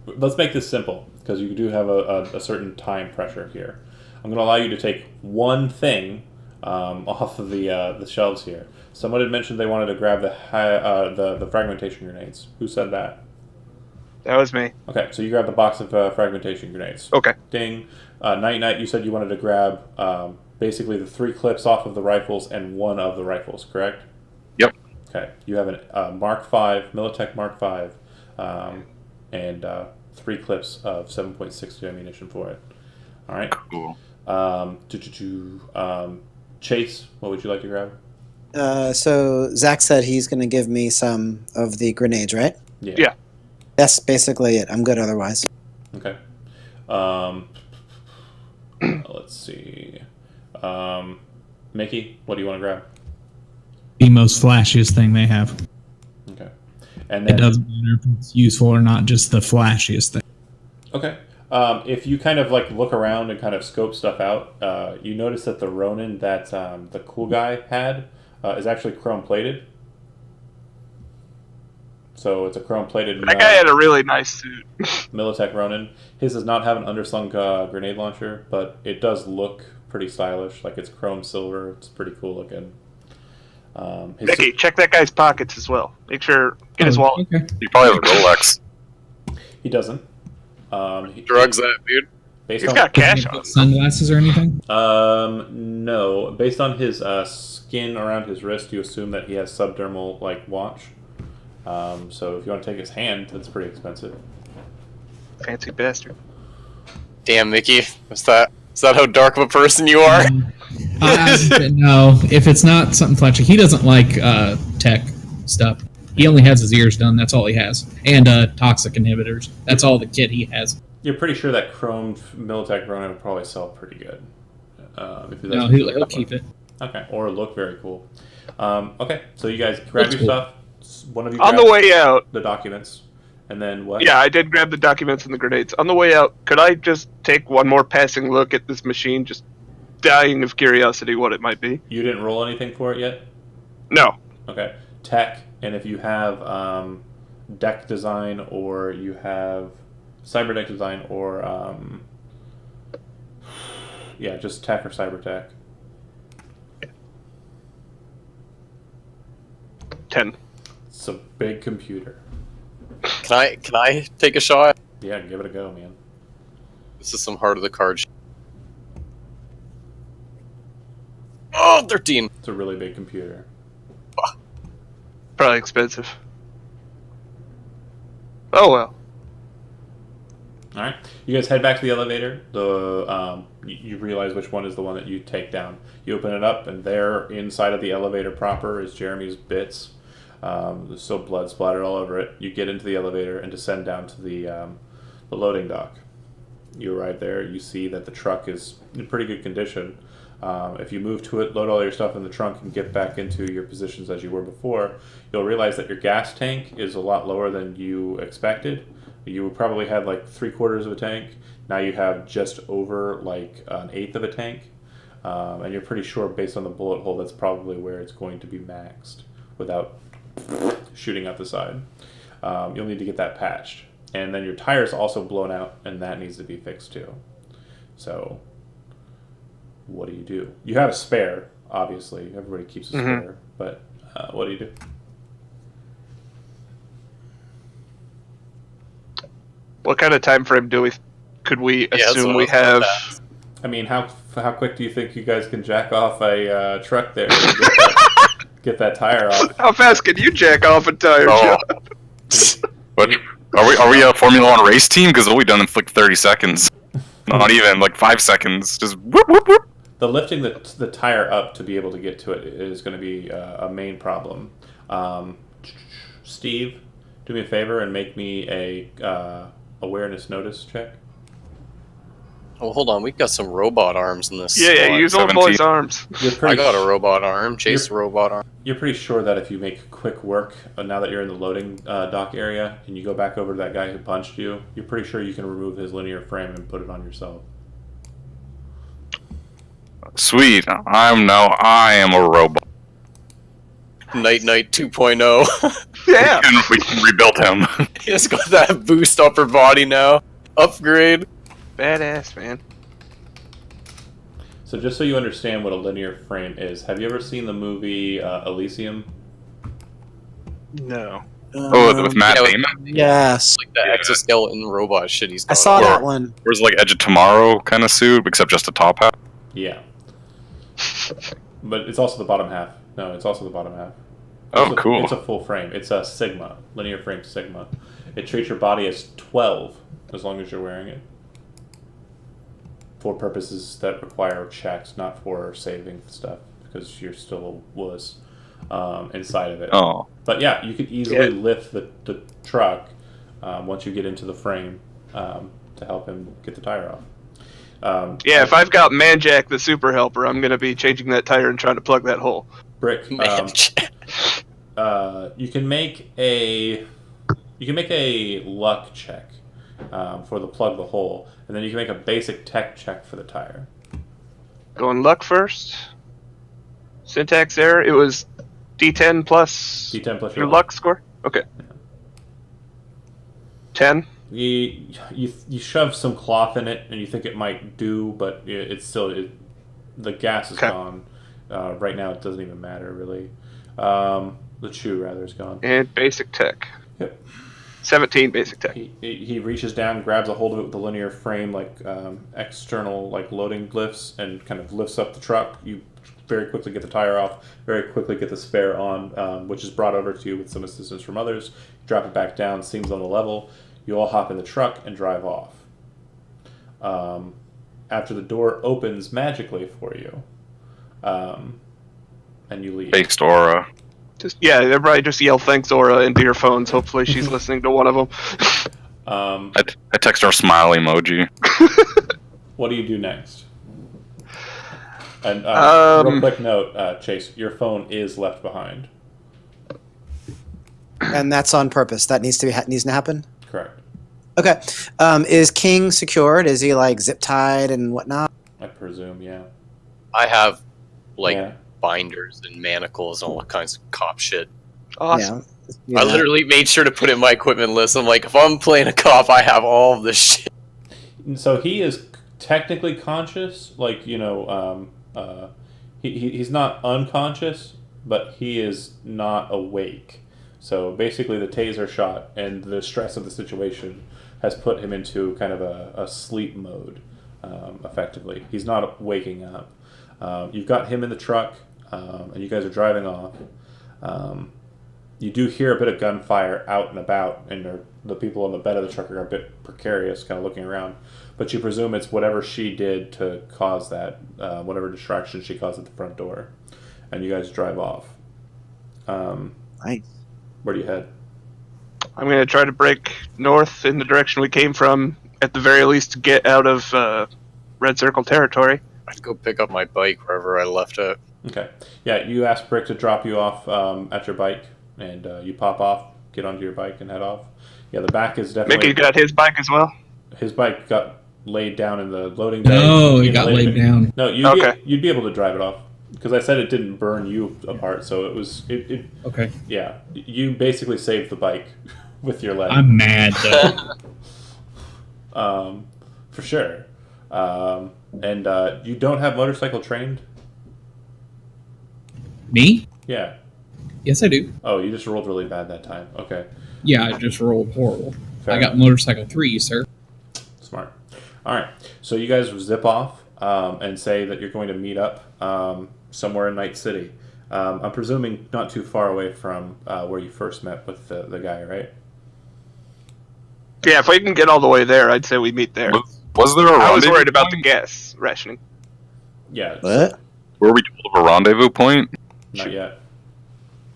Let's make this simple, because you do have a certain time pressure here. I'm going to allow you to take one thing off of the shelves here. Someone had mentioned they wanted to grab the fragmentation grenades. Who said that? That was me. Okay, so you grab the box of fragmentation grenades. Okay. Ding. Night, you said you wanted to grab basically the 3 clips off of the rifles and 1 of the rifles, correct? Yep. Okay, you have a Mark V, Militech Mark V, and 3 clips of 7.62 ammunition for it. All right. Cool. Chase, what would you like to grab? So Zach said he's going to give me some of the grenades, right? Yeah. That's basically it. I'm good otherwise. Okay. Let's see. Mickey, what do you want to grab? The most flashiest thing they have. Okay. And It then doesn't matter if it's useful or not, just the flashiest thing. okay. If you kind of like look around and kind of scope stuff out, you notice that the Ronin that the cool guy had is actually chrome plated. So it's a chrome plated That guy had a really nice suit. Militech Ronin. His does not have an underslung grenade launcher, but it does look pretty stylish. Like it's chrome silver. It's pretty cool looking. Mickey, check that guy's pockets as well. Make sure, get his wallet. Okay. You probably have a Rolex. He doesn't. Drugs that, dude. Based He's on, got cash on him. Sunglasses or anything? no. Based on his skin around his wrist, you assume that he has subdermal like watch. So if you want to take his hand, that's pretty expensive. Fancy bastard. Damn, Mickey, is that how dark of a person you are? No, if it's not something flashy, he doesn't like tech stuff. He only has his ears done. That's all he has, and toxic inhibitors. That's all the kit he has. You're pretty sure that chromed Militech Ronin would probably sell pretty good. If that's No, he'll keep it. Okay, or look very cool. Okay, so you guys grab Looks your cool. stuff. One of you On the grabs way out, the documents, and then what? yeah, I did grab the documents and the grenades. On the way out, could I just take one more passing look at this machine, just dying of curiosity what it might be? You didn't roll anything for it yet? No. Okay. Tech, and if you have deck design or you have cyber deck design or yeah, just tech or cyber tech. 10. It's a big computer. Can I take a shot? Yeah, give it a go, man. This is some heart of the card. Oh, 13. It's a really big computer. Probably expensive. Oh well. All right, you guys head back to the elevator. You realize which one is the one that you take down. You open it up, and there, inside of the elevator proper, is Jeremy's bits. There's still blood splattered all over it. You get into the elevator and descend down to the loading dock. You arrive there. You see that the truck is in pretty good condition. If you move to it, load all your stuff in the trunk, and get back into your positions as you were before, you'll realize that your gas tank is a lot lower than you expected. You probably had like 3/4 of a tank. Now you have just over like an eighth of a tank. And you're pretty sure, based on the bullet hole, that's probably where it's going to be maxed without shooting out the side. You'll need to get that patched. And then your tire's also blown out, and that needs to be fixed too. So what do? You have a spare, obviously. Everybody keeps a spare. But what do you do? What kind of time frame could we that's assume what we I was have? gonna ask. I mean, how quick do you think you guys can jack off a truck there and get that tire off? How fast can you jack off a tire, Oh. Joe? What? Are we a Formula One race team? Because we'll be done in like 30 seconds. Not even like 5 seconds. Just whoop whoop whoop. The lifting the tire up to be able to get to it is going to be a main problem. Steve, do me a favor and make me a awareness notice check. Oh, hold on. We've got some robot arms in this. Yeah, squad. use old 17. boy's arms. I got a robot arm. Chase a robot arm. You're pretty sure that if you make quick work, now that you're in the loading dock area, and you go back over to that guy who punched you, you're pretty sure you can remove his linear frame and put it on yourself. Sweet. I am a robot. Night 2.0. Yeah. We can rebuild him. He's got that boost upper body now. Upgrade. Badass, man. So just so you understand what a linear frame is, have you ever seen the movie Elysium? No. With Matt yeah, Damon? Yes. Like the exoskeleton robot shit he's got. I saw on. that one. Where's like Edge of Tomorrow kind of suit, except just a top hat? Yeah. But it's also the bottom half. No, it's also the bottom half. Oh, cool. It's a full frame. It's a Sigma, linear frame Sigma. It treats your body as 12 as long as you're wearing it. For purposes that require checks, not for saving stuff, because you're still a wuss inside of it. Oh. But yeah, you could easily lift the truck once you get into the frame to help him get the tire off. Yeah, if I've got Manjack the super helper, I'm gonna be changing that tire and trying to plug that hole. Brick, Man, you can make a luck check for the plug the hole, and then you can make a basic tech check for the tire. Going luck first. Syntax error. It was D10 plus D10 plus your luck score. Okay. 10. You shove some cloth in it, and you think it might do, but it's still the gas is gone. Right now, it doesn't even matter really. The chew rather is gone. And basic tech. Yep. 17 basic tech. He reaches down, grabs a hold of it with the linear frame, like external like loading lifts, and kind of lifts up the truck. You very quickly get the tire off, very quickly get the spare on, which is brought over to you with some assistance from others. You drop it back down, seams on the level. You all hop in the truck and drive off. After the door opens magically for you, and you leave. Based aura. Everybody just yell thanks Aura into your phones. Hopefully she's listening to one of them. I text her smile emoji. What do you do next? And real quick note, Chase, your phone is left behind. And that's on purpose. That needs to happen. Correct. Okay. Is King secured? Is he like zip tied and whatnot? I presume, yeah. I have like Yeah. binders and manacles and all kinds of cop shit. Awesome. Yeah. I literally made sure to put it in my equipment list. I'm like, if I'm playing a cop, I have all of this shit. So he is technically conscious, like, he's not unconscious, but he is not awake. So basically the taser shot and the stress of the situation has put him into kind of a sleep mode, effectively. He's not waking up. You've got him in the truck, and you guys are driving off. You do hear a bit of gunfire out and about, and the people on the bed of the truck are a bit precarious, kind of looking around. But you presume it's whatever she did to cause that, whatever distraction she caused at the front door. And you guys drive off. Nice. Where do you head? I'm going to try to break north in the direction we came from, at the very least, to get out of Red Circle territory. I'd go pick up my bike wherever I left it. Okay. Yeah, you ask Brick to drop you off at your bike, and you pop off, get onto your bike, and head off. Yeah, the back is definitely... Mickey got his bike as well? His bike got laid down in the loading bay. No, it got laid down. No, Okay. you'd be able to drive it off. Because I said it didn't burn you apart, so it was... Okay. Yeah, you basically saved the bike with your leg. I'm mad though. For sure. And you don't have motorcycle trained? Me? Yeah. Yes, I do. Oh, you just rolled really bad that time. Okay. Yeah, I just rolled horrible. I got motorcycle 3, sir. Smart. All right. So you guys zip off and say that you're going to meet up somewhere in Night City. I'm presuming not too far away from where you first met with the guy, right? Yeah, if we can get all the way there, I'd say we meet there. Was there a I was rendezvous worried about the point? gas rationing. Yeah. What? Were we told of a rendezvous point? Not yet.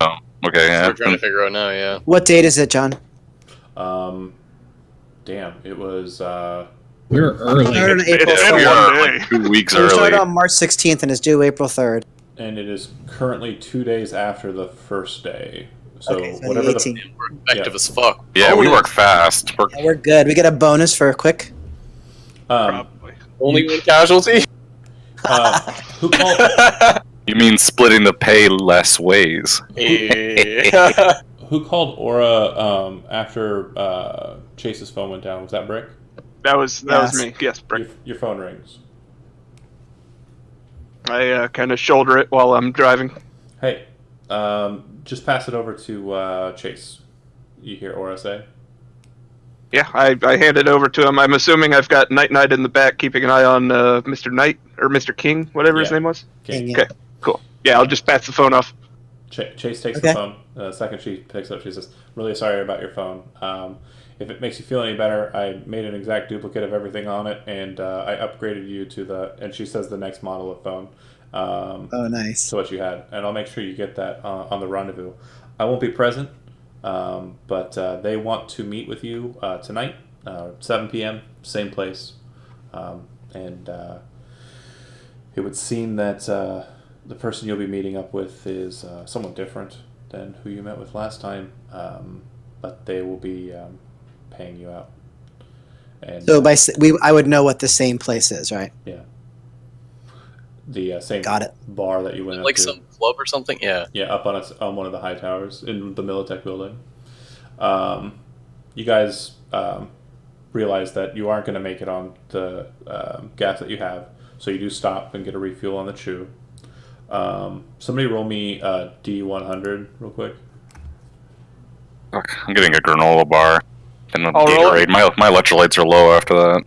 Oh, okay. Yeah. We're trying to figure out now, yeah. What date is it, John? Damn. It was. We're early. Started on April It's Yeah, we 3rd. are one day. like 2 weeks So we started early. on March 16th and is due April 3rd. And it is currently 2 days after the first day. So Okay, so whatever the the 18th. We're effective Yeah. as fuck. Yeah, we work fast. Yeah, we're good. We get a bonus for a quick. Probably. Only one casualty? who called You mean splitting the pay less ways? who called Aura after Chase's phone went down? Was that Brick? That was Yes. me. Yes, Brick. Your phone rings. I kind of shoulder it while I'm driving. Hey, just pass it over to Chase. You hear Aura say? Yeah, I hand it over to him. I'm assuming I've got Night in the back, keeping an eye on Mr. Knight, or Mr. King, whatever his Yeah. name was. Okay. Okay, cool. Yeah, I'll just pass the phone off. Chase takes Okay. the phone. The second she picks up, she says, "Really sorry about your phone. If it makes you feel any better, I made an exact duplicate of everything on it, and I upgraded you to the." And she says the next model of phone. Oh, nice. To what you had, and I'll make sure you get that on the rendezvous. I won't be present, but they want to meet with you tonight, 7 p.m., same place, and it would seem that the person you'll be meeting up with is somewhat different than who you met with last time, but they will be paying you out. And So I would know what the same place is, right? the same Got it. bar that you went up Like to. some club or something? Yeah. Yeah, up on one of the high towers in the Militech building. You guys realize that you aren't going to make it on the gas that you have, so you do stop and get a refuel on the chew. Somebody roll me D100 real quick. Fuck, I'm getting a granola bar and a I'll roll Gatorade. it. My electrolytes are low after that.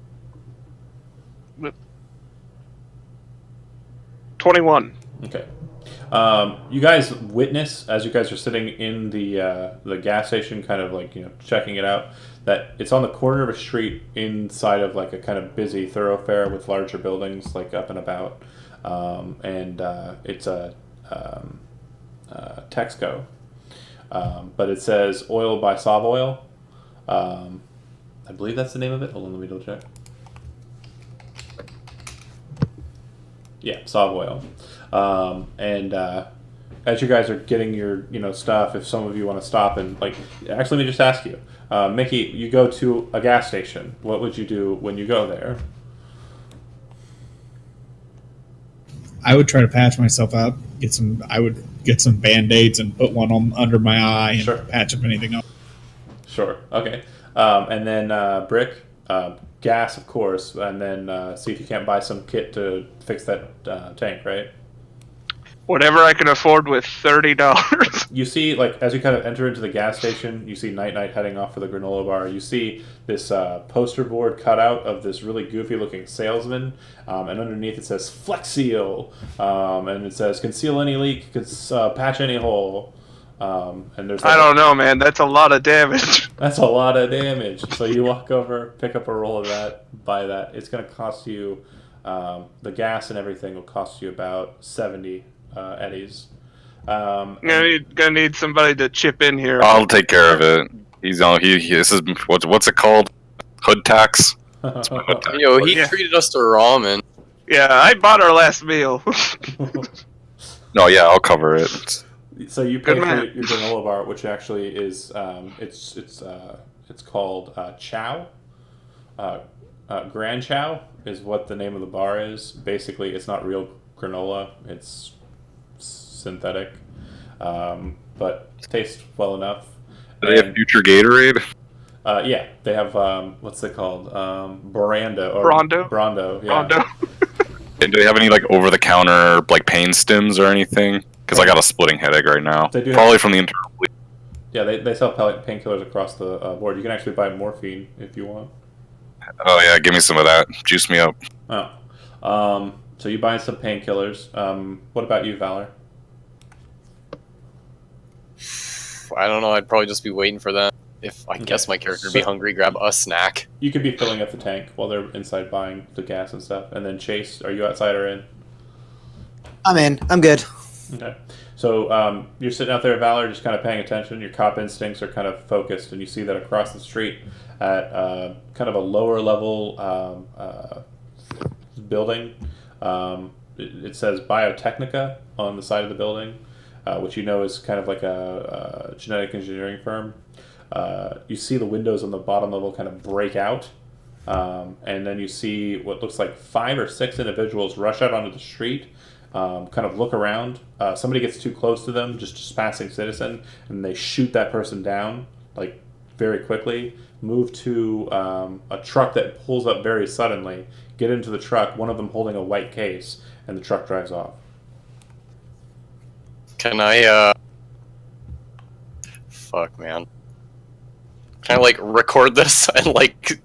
21. Okay. You guys witness as you guys are sitting in the gas station, kind of like checking it out, that it's on the corner of a street inside of like a kind of busy thoroughfare with larger buildings like up and about, and it's a Texaco, but it says "Oil by Savoil." I believe that's the name of it. Hold on, let me double check. Yeah, Savoil. And as you guys are getting your stuff, if some of you want to stop and actually, let me just ask you, Mickey, you go to a gas station. What would you do when you go there? I would try to patch myself up. I would get some Band-Aids and put one on under my eye and Sure. patch up anything up. Sure. Okay. And then Brick, gas, of course, and then see if you can't buy some kit to fix that tank, right? Whatever I can afford with $30. You see, as you kind of enter into the gas station, you see Night heading off for the granola bar. You see this poster board cut out of this really goofy-looking salesman, and underneath it says Flex Seal, and it says conceal any leak, patch any hole. And there's I don't know, man. That's a lot of damage. That's a lot of damage. So you walk over, pick up a roll of that, buy that. It's going to cost you, the gas and everything will cost you about 70 eddies. Gonna need somebody to chip in here. I'll take care of it. This is what's it called? Hood tax. Yo, he Yeah. treated us to ramen. Yeah, I bought our last meal. No, yeah, I'll cover it. So you pay Good for man. your granola bar, which actually is it's called Chow. Grand Chow is what the name of the bar is. Basically, it's not real granola; it's synthetic, but it tastes well enough. Do they have future Gatorade? Yeah, they have what's it called? Brando. Brondo? Yeah. Rondo. And do they have any over-the-counter pain stims or anything? Because I got a splitting headache right now. They do Probably from the internal bleeding. Yeah, they sell painkillers across the board. You can actually buy morphine if you want. Oh yeah, give me some of that. Juice me up. Oh. So you buy some painkillers. What about you, Valor? I don't know. I'd probably just be waiting for them. If I guess my character would be hungry, grab a snack. You could be filling up the tank while they're inside buying the gas and stuff. And then Chase, are you outside or in? I'm in. I'm good. Okay. So you're sitting out there, Valor, just kind of paying attention. Your cop instincts are kind of focused, and you see that across the street at kind of a lower level building. It says Biotechnica on the side of the building, which you know is kind of like a genetic engineering firm. You see the windows on the bottom level kind of break out, and then you see what looks like 5 or 6 individuals rush out onto the street, kind of look around. Somebody gets too close to them, just a passing citizen, and they shoot that person down, like, very quickly. Move to a truck that pulls up very suddenly. Get into the truck, one of them holding a white case, and the truck drives off. Can I, fuck, man. Can I, like, record this and, like,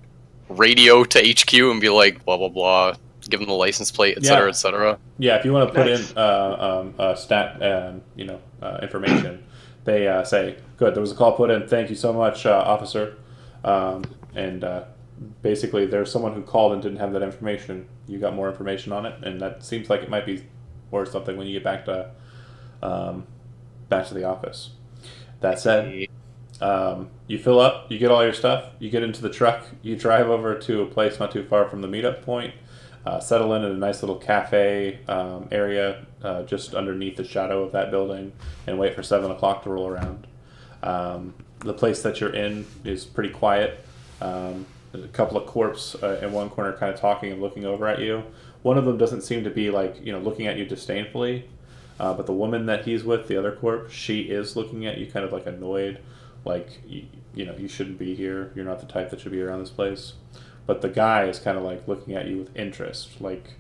radio to HQ and be like, blah, blah, blah, give them the license plate, etc., etc.? Yeah, if you want to put in stat, information, they say, good, there was a call put in, thank you so much, officer. And basically, there's someone who called and didn't have that information. You got more information on it, and that seems like it might be worth something when you get back to the office. That said, you fill up, you get all your stuff, you get into the truck, you drive over to a place not too far from the meetup point, settle in at a nice little cafe area just underneath the shadow of that building, and wait for 7 o'clock to roll around. The place that you're in is pretty quiet. There's a couple of corpse in one corner kind of talking and looking over at you. One of them doesn't seem to be looking at you disdainfully, but the woman that he's with, the other corpse, she is looking at you kind of like annoyed, like, you shouldn't be here. You're not the type that should be around this place. But the guy is kind of like looking at you with interest, like,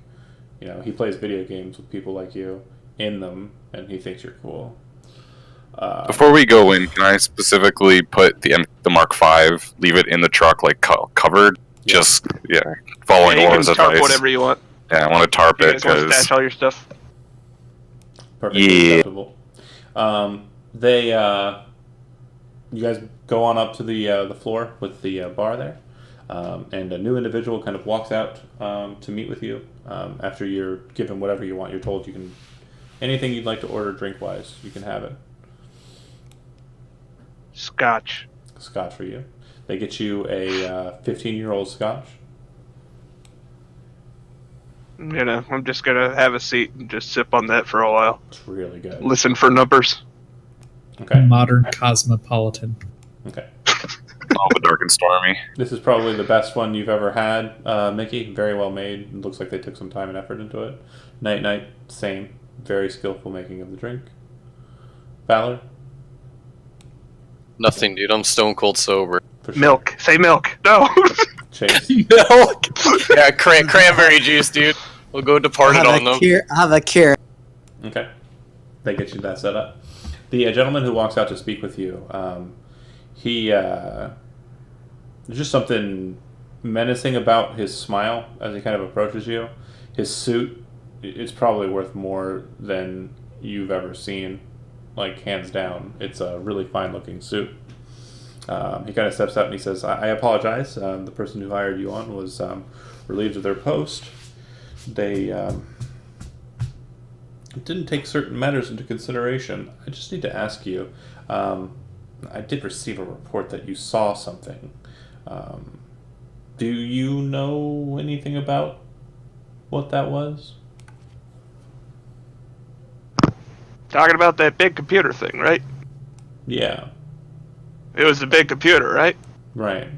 he plays video games with people like you in them, and he thinks you're cool. Before we go in, can I specifically put the Mark V, leave it in the truck, like covered? Yeah. Just following Laura's advice. You can tarp whatever you want. Yeah, I want to tarp it because stash all your stuff. Perfectly acceptable. You guys go on up to the floor with the bar there, and a new individual kind of walks out to meet with you after you're given whatever you want. You're told you can anything you'd like to order drink wise, you can have it. Scotch for you. They get you a 15-year-old scotch. I'm just gonna have a seat and just sip on that for a while. It's really good. Listen for numbers. Okay. Modern cosmopolitan. Okay. All the dark and stormy. This is probably the best one you've ever had, Mickey. Very well made. It looks like they took some time and effort into it. Night, same. Very skillful making of the drink. Valor? Nothing, dude. I'm stone cold sober. For sure. Milk. Say milk. No. Chase? Milk. Yeah, cranberry juice, dude. We'll go departed on them. I have a cure. Okay. They get you that set up. The gentleman who walks out to speak with you, there's just something menacing about his smile as he kind of approaches you. His suit, it's probably worth more than you've ever seen, like, hands down. It's a really fine-looking suit. He kind of steps up and he says, I apologize. The person who hired you on was relieved of their post. They didn't take certain matters into consideration. I just need to ask you, I did receive a report that you saw something. Do you know anything about what that was? Talking about that big computer thing, right? Yeah. It was a big computer, right? Right.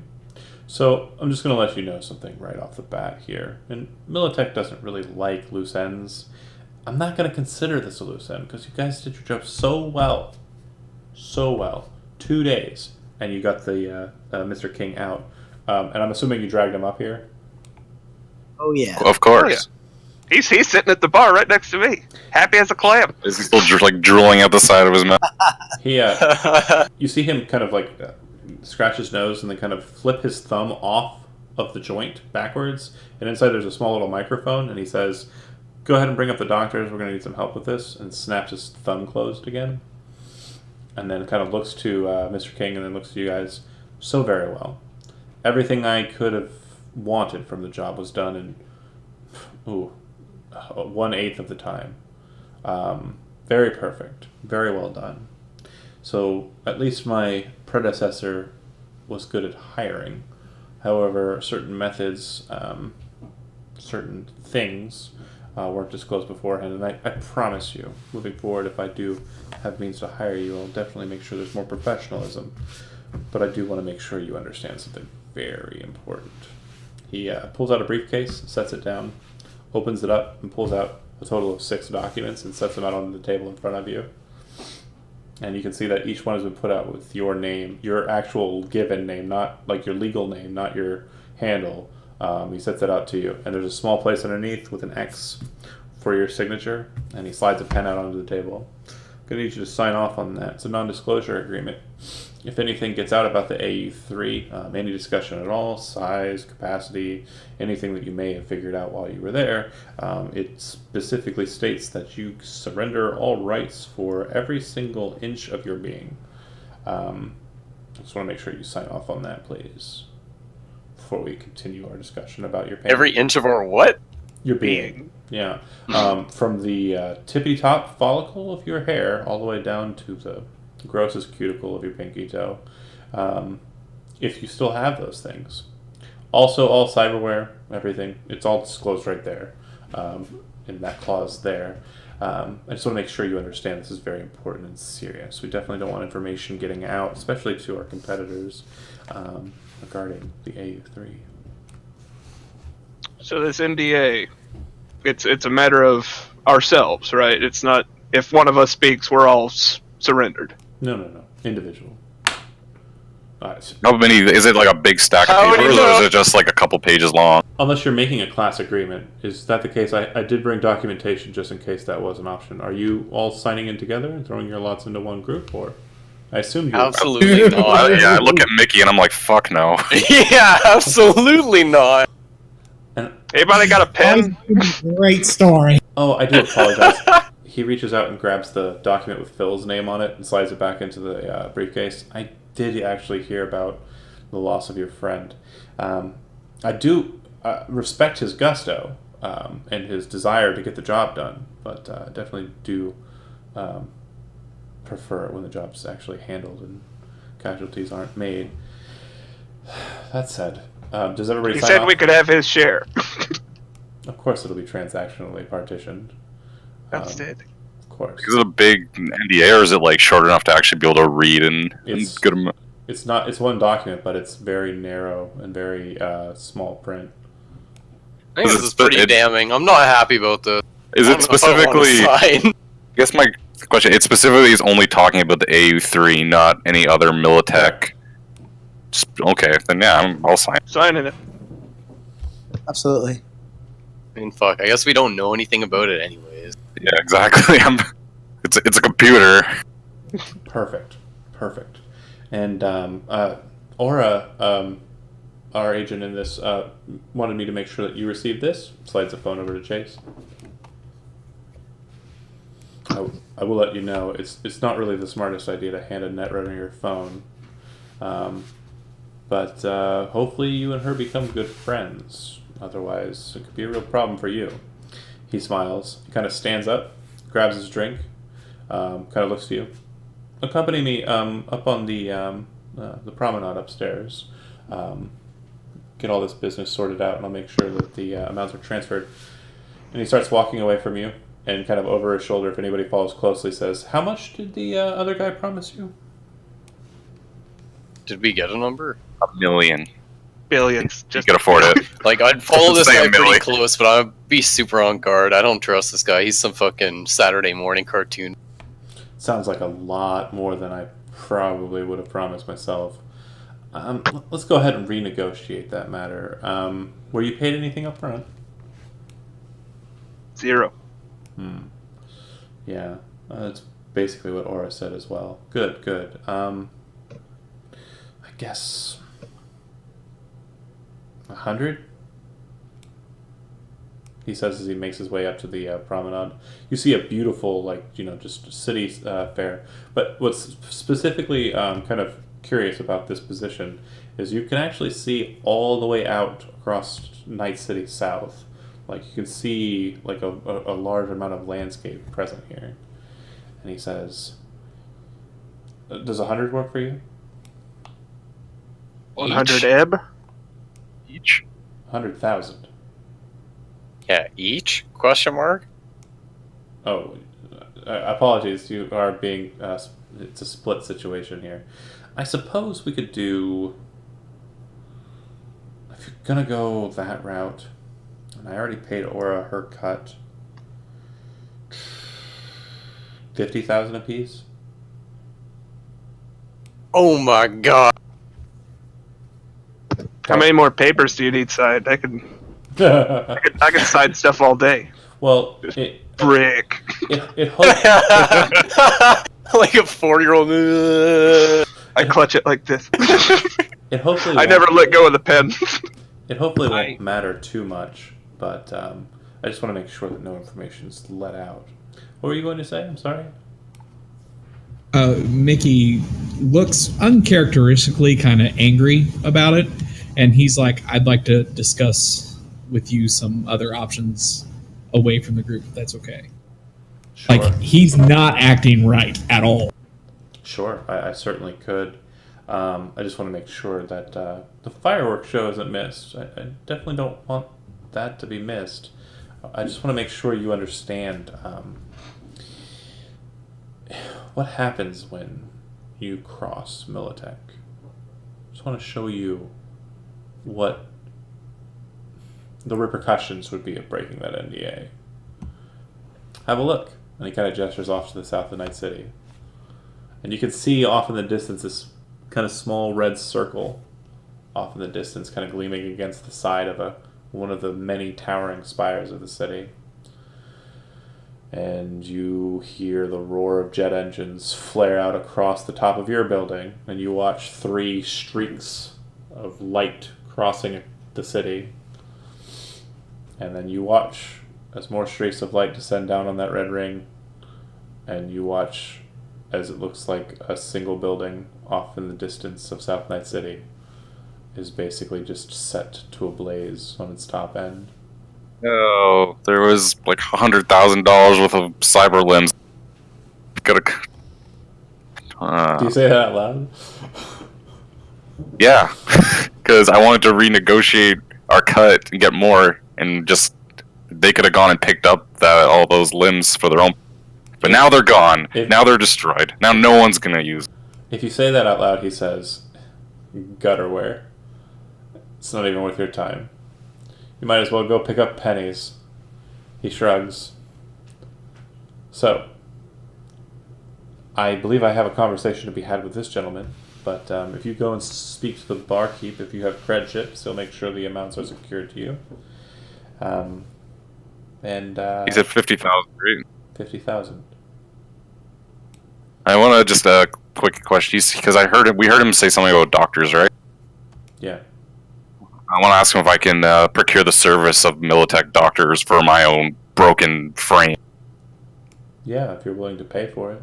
So I'm just going to let you know something right off the bat here. And Militech doesn't really like loose ends. I'm not going to consider this a loose end because you guys did your job so well. 2 days. And you got the Mr. King out. And I'm assuming you dragged him up here? Oh, yeah. Of course. He's sitting at the bar right next to me, happy as a clam. Is he still drooling out the side of his mouth? He, you see him kind of like scratch his nose and then kind of flip his thumb off of the joint backwards, and inside there's a small little microphone, and he says, "Go ahead and bring up the doctors. We're going to need some help with this," and snaps his thumb closed again. And then kind of looks to Mr. King and then looks to you guys. So very well. Everything I could have wanted from the job was done in 1/8 of the time. Very perfect. Very well done. So at least my predecessor was good at hiring. However, certain methods, certain things weren't disclosed beforehand. And I promise you, moving forward, if I do have means to hire you, I'll definitely make sure there's more professionalism. But I do want to make sure you understand something very important. He pulls out a briefcase, sets it down, opens it up, and pulls out a total of 6 documents and sets them out on the table in front of you. And you can see that each one has been put out with your name, your actual given name, not like your legal name, not your handle. He sets it out to you. And there's a small place underneath with an X for your signature. And he slides a pen out onto the table. I'm going to need you to sign off on that. It's a non-disclosure agreement. If anything gets out about the AU3, any discussion at all, size, capacity, anything that you may have figured out while you were there, it specifically states that you surrender all rights for every single inch of your being. I just want to make sure you sign off on that, please, before we continue our discussion about your pain. Every inch of our what? Your being. Yeah. From the tippy top follicle of your hair all the way down to the grossest cuticle of your pinky toe, if you still have those things. Also, all cyberware, everything, it's all disclosed right there, in that clause there. I just want to make sure you understand this is very important and serious. We definitely don't want information getting out, especially to our competitors, regarding the AU3. So this NDA, it's a matter of ourselves, right? It's not, if one of us speaks, we're all surrendered. No. Individual. How many? Is it like a big stack of papers, or is it just like a couple pages long? Unless you're making a class agreement. Is that the case? I did bring documentation just in case that was an option. Are you all signing in together and throwing your lots into one group, or? I assume you Absolutely not. I look at Mickey and I'm like, fuck no. Yeah, absolutely not. And, Anybody got a pen? Great story. oh, I do apologize. He reaches out and grabs the document with Phil's name on it and slides it back into the briefcase. I did actually hear about the loss of your friend. I do respect his gusto and his desire to get the job done, but I definitely do prefer it when the job's actually handled and casualties aren't made. That said, does everybody He sign said off? we could have his share. Of course it'll be transactionally partitioned. That's it. Of course. Is it a big NDA, or is it like short enough to actually be able to read and good amount? It's not. It's one document, but it's very narrow and very small print. I think this is pretty damning. I'm not happy about this. Is it specifically? I I guess my question. It specifically is only talking about the AU3, not any other Militech. Okay, then yeah, I'll sign. Signing it. Absolutely. mean, fuck. I guess we don't know anything about it anyways. Yeah, exactly. It's a computer. Perfect. And Aura, our agent in this, wanted me to make sure that you received this. Slides the phone over to Chase. I will let you know, it's not really the smartest idea to hand a netrunner your phone. But hopefully you and her become good friends. Otherwise, it could be a real problem for you. He smiles. He kind of stands up, grabs his drink, kind of looks to you. Accompany me up on the promenade upstairs. Get all this business sorted out, and I'll make sure that the amounts are transferred. And he starts walking away from you, and kind of over his shoulder, if anybody follows closely, says, "How much did the other guy promise you?" Did we get a number? $1 million. Billions. You can afford it. Like, I'd follow this Say guy a million. pretty close, but I'd be super on guard. I don't trust this guy. He's some fucking Saturday morning cartoon. Sounds like a lot more than I probably would have promised myself. Let's go ahead and renegotiate that matter. Were you paid anything up front? 0. Yeah, that's basically what Aura said as well. Good. I guess 100. He says as he makes his way up to the promenade. You see a beautiful, just city fair. But what's specifically kind of curious about this position is you can actually see all the way out across Night City South. Like, you can see like a large amount of landscape present here. And he says, does 100 work for you? 100 ebb? Each? 100,000. Yeah, each? Question mark? Oh, apologies. You are being... it's a split situation here. I suppose we could do... If you're gonna go that route, and I already paid Aura her cut, 50,000 apiece. Oh my god. How many more papers do you need signed? I can sign stuff all day. Well, Brick. it hopes... Like a 4-year-old. I clutch it like this. It hopefully I never let go of the pen. It hopefully won't matter too much, but I just want to make sure that no information is let out. What were you going to say? I'm sorry. Mickey looks uncharacteristically kind of angry about it, and he's like, I'd like to discuss with you some other options away from the group, if that's okay. Sure. Like, he's not acting right at all. Sure, I certainly could. I just want to make sure that the fireworks show isn't missed. I definitely don't want that to be missed. I just want to make sure you understand what happens when you cross Militech. Just want to show you what the repercussions would be of breaking that NDA. Have a look. And he kind of gestures off to the south of Night City. And you can see off in the distance this kind of small red circle off in the distance, kind of gleaming against the side of one of the many towering spires of the city. And you hear the roar of jet engines flare out across the top of your building, and you watch 3 streaks of light crossing the city. And then you watch as more streaks of light descend down on that red ring, and you watch as it looks like a single building off in the distance of South Night City is basically just set to ablaze on its top end. Oh, there was like $100,000 worth of cyber limbs. Do you say that out loud? Yeah, because I wanted to renegotiate our cut and get more, and just they could have gone and picked up all those limbs for their own. But now they're gone. Now they're destroyed. Now no one's gonna use. If you say that out loud, he says, "Gutterware. It's not even worth your time. You might as well go pick up pennies." He shrugs. So, I believe I have a conversation to be had with this gentleman, but if you go and speak to the barkeep, if you have cred chips, he'll make sure the amounts are secured to you. He said 50,000, right? 50,000. I want to just quick question, because we heard him say something about doctors, right? Yeah. I want to ask him if I can procure the service of Militech doctors for my own broken frame. Yeah, if you're willing to pay for it.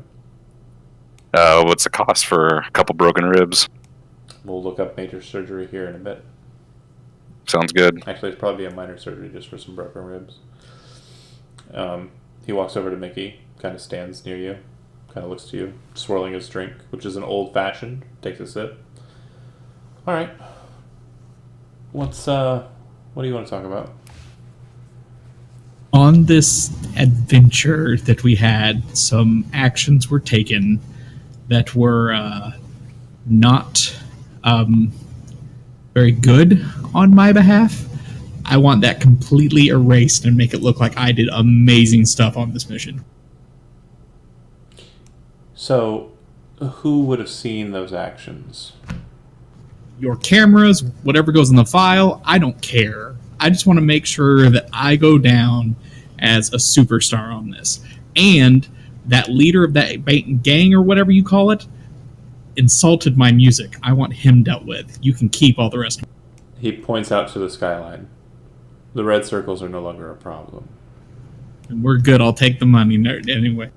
What's the cost for a couple broken ribs? We'll look up major surgery here in a bit. Sounds good. Actually, it's probably a minor surgery just for some broken ribs. He walks over to Mickey, kind of stands near you, kind of looks to you, swirling his drink, which is an old-fashioned, takes a sip. Alright. What do you want to talk about? On this adventure that we had, some actions were taken that were not very good on my behalf. I want that completely erased and make it look like I did amazing stuff on this mission. So, who would have seen those actions? Your cameras, whatever goes in the file, I don't care. I just want to make sure that I go down as a superstar on this. And that leader of that gang or whatever you call it insulted my music. I want him dealt with. You can keep all the rest. He points out to the skyline. The red circles are no longer a problem. And we're good. I'll take the money anyway.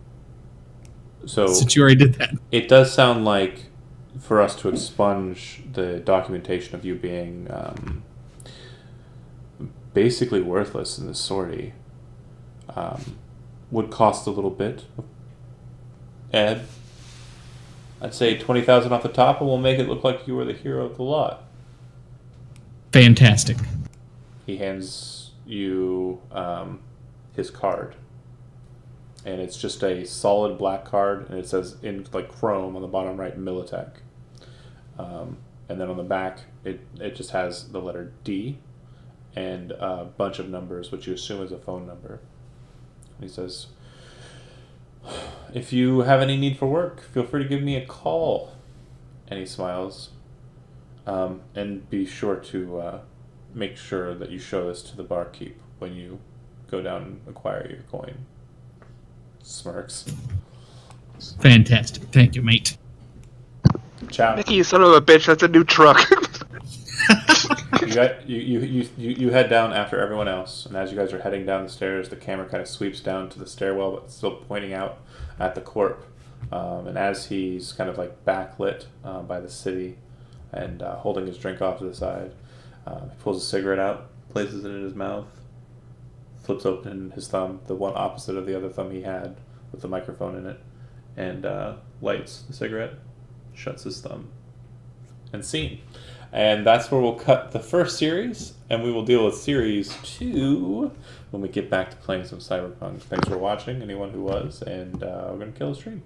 So since you already did that. It does sound like for us to expunge the documentation of you being basically worthless in this sortie would cost a little bit. Ed, I'd say 20,000 off the top, and we'll make it look like you were the hero of the lot. Fantastic. He hands you his card, and it's just a solid black card, and it says in like chrome on the bottom right, Militech, and then on the back it just has the letter D and a bunch of numbers, which you assume is a phone number. He says, "If you have any need for work, feel free to give me a call." And he smiles. And be sure to make sure that you show this to the barkeep when you go down and acquire your coin. Smirks. Fantastic. Thank you, mate. Ciao. Mickey, you son of a bitch, that's a new truck. You head down after everyone else, and as you guys are heading down the stairs, the camera kind of sweeps down to the stairwell, but still pointing out at the corp. And as he's kind of like backlit by the city and holding his drink off to the side, he pulls a cigarette out, places it in his mouth, flips open his thumb, the one opposite of the other thumb he had with the microphone in it, and lights the cigarette, shuts his thumb, and scene. And that's where we'll cut the first series, and we will deal with series 2 when we get back to playing some Cyberpunk. Thanks for watching, anyone who was, and we're going to kill the stream.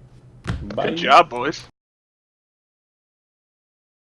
Bye. Good job, boys.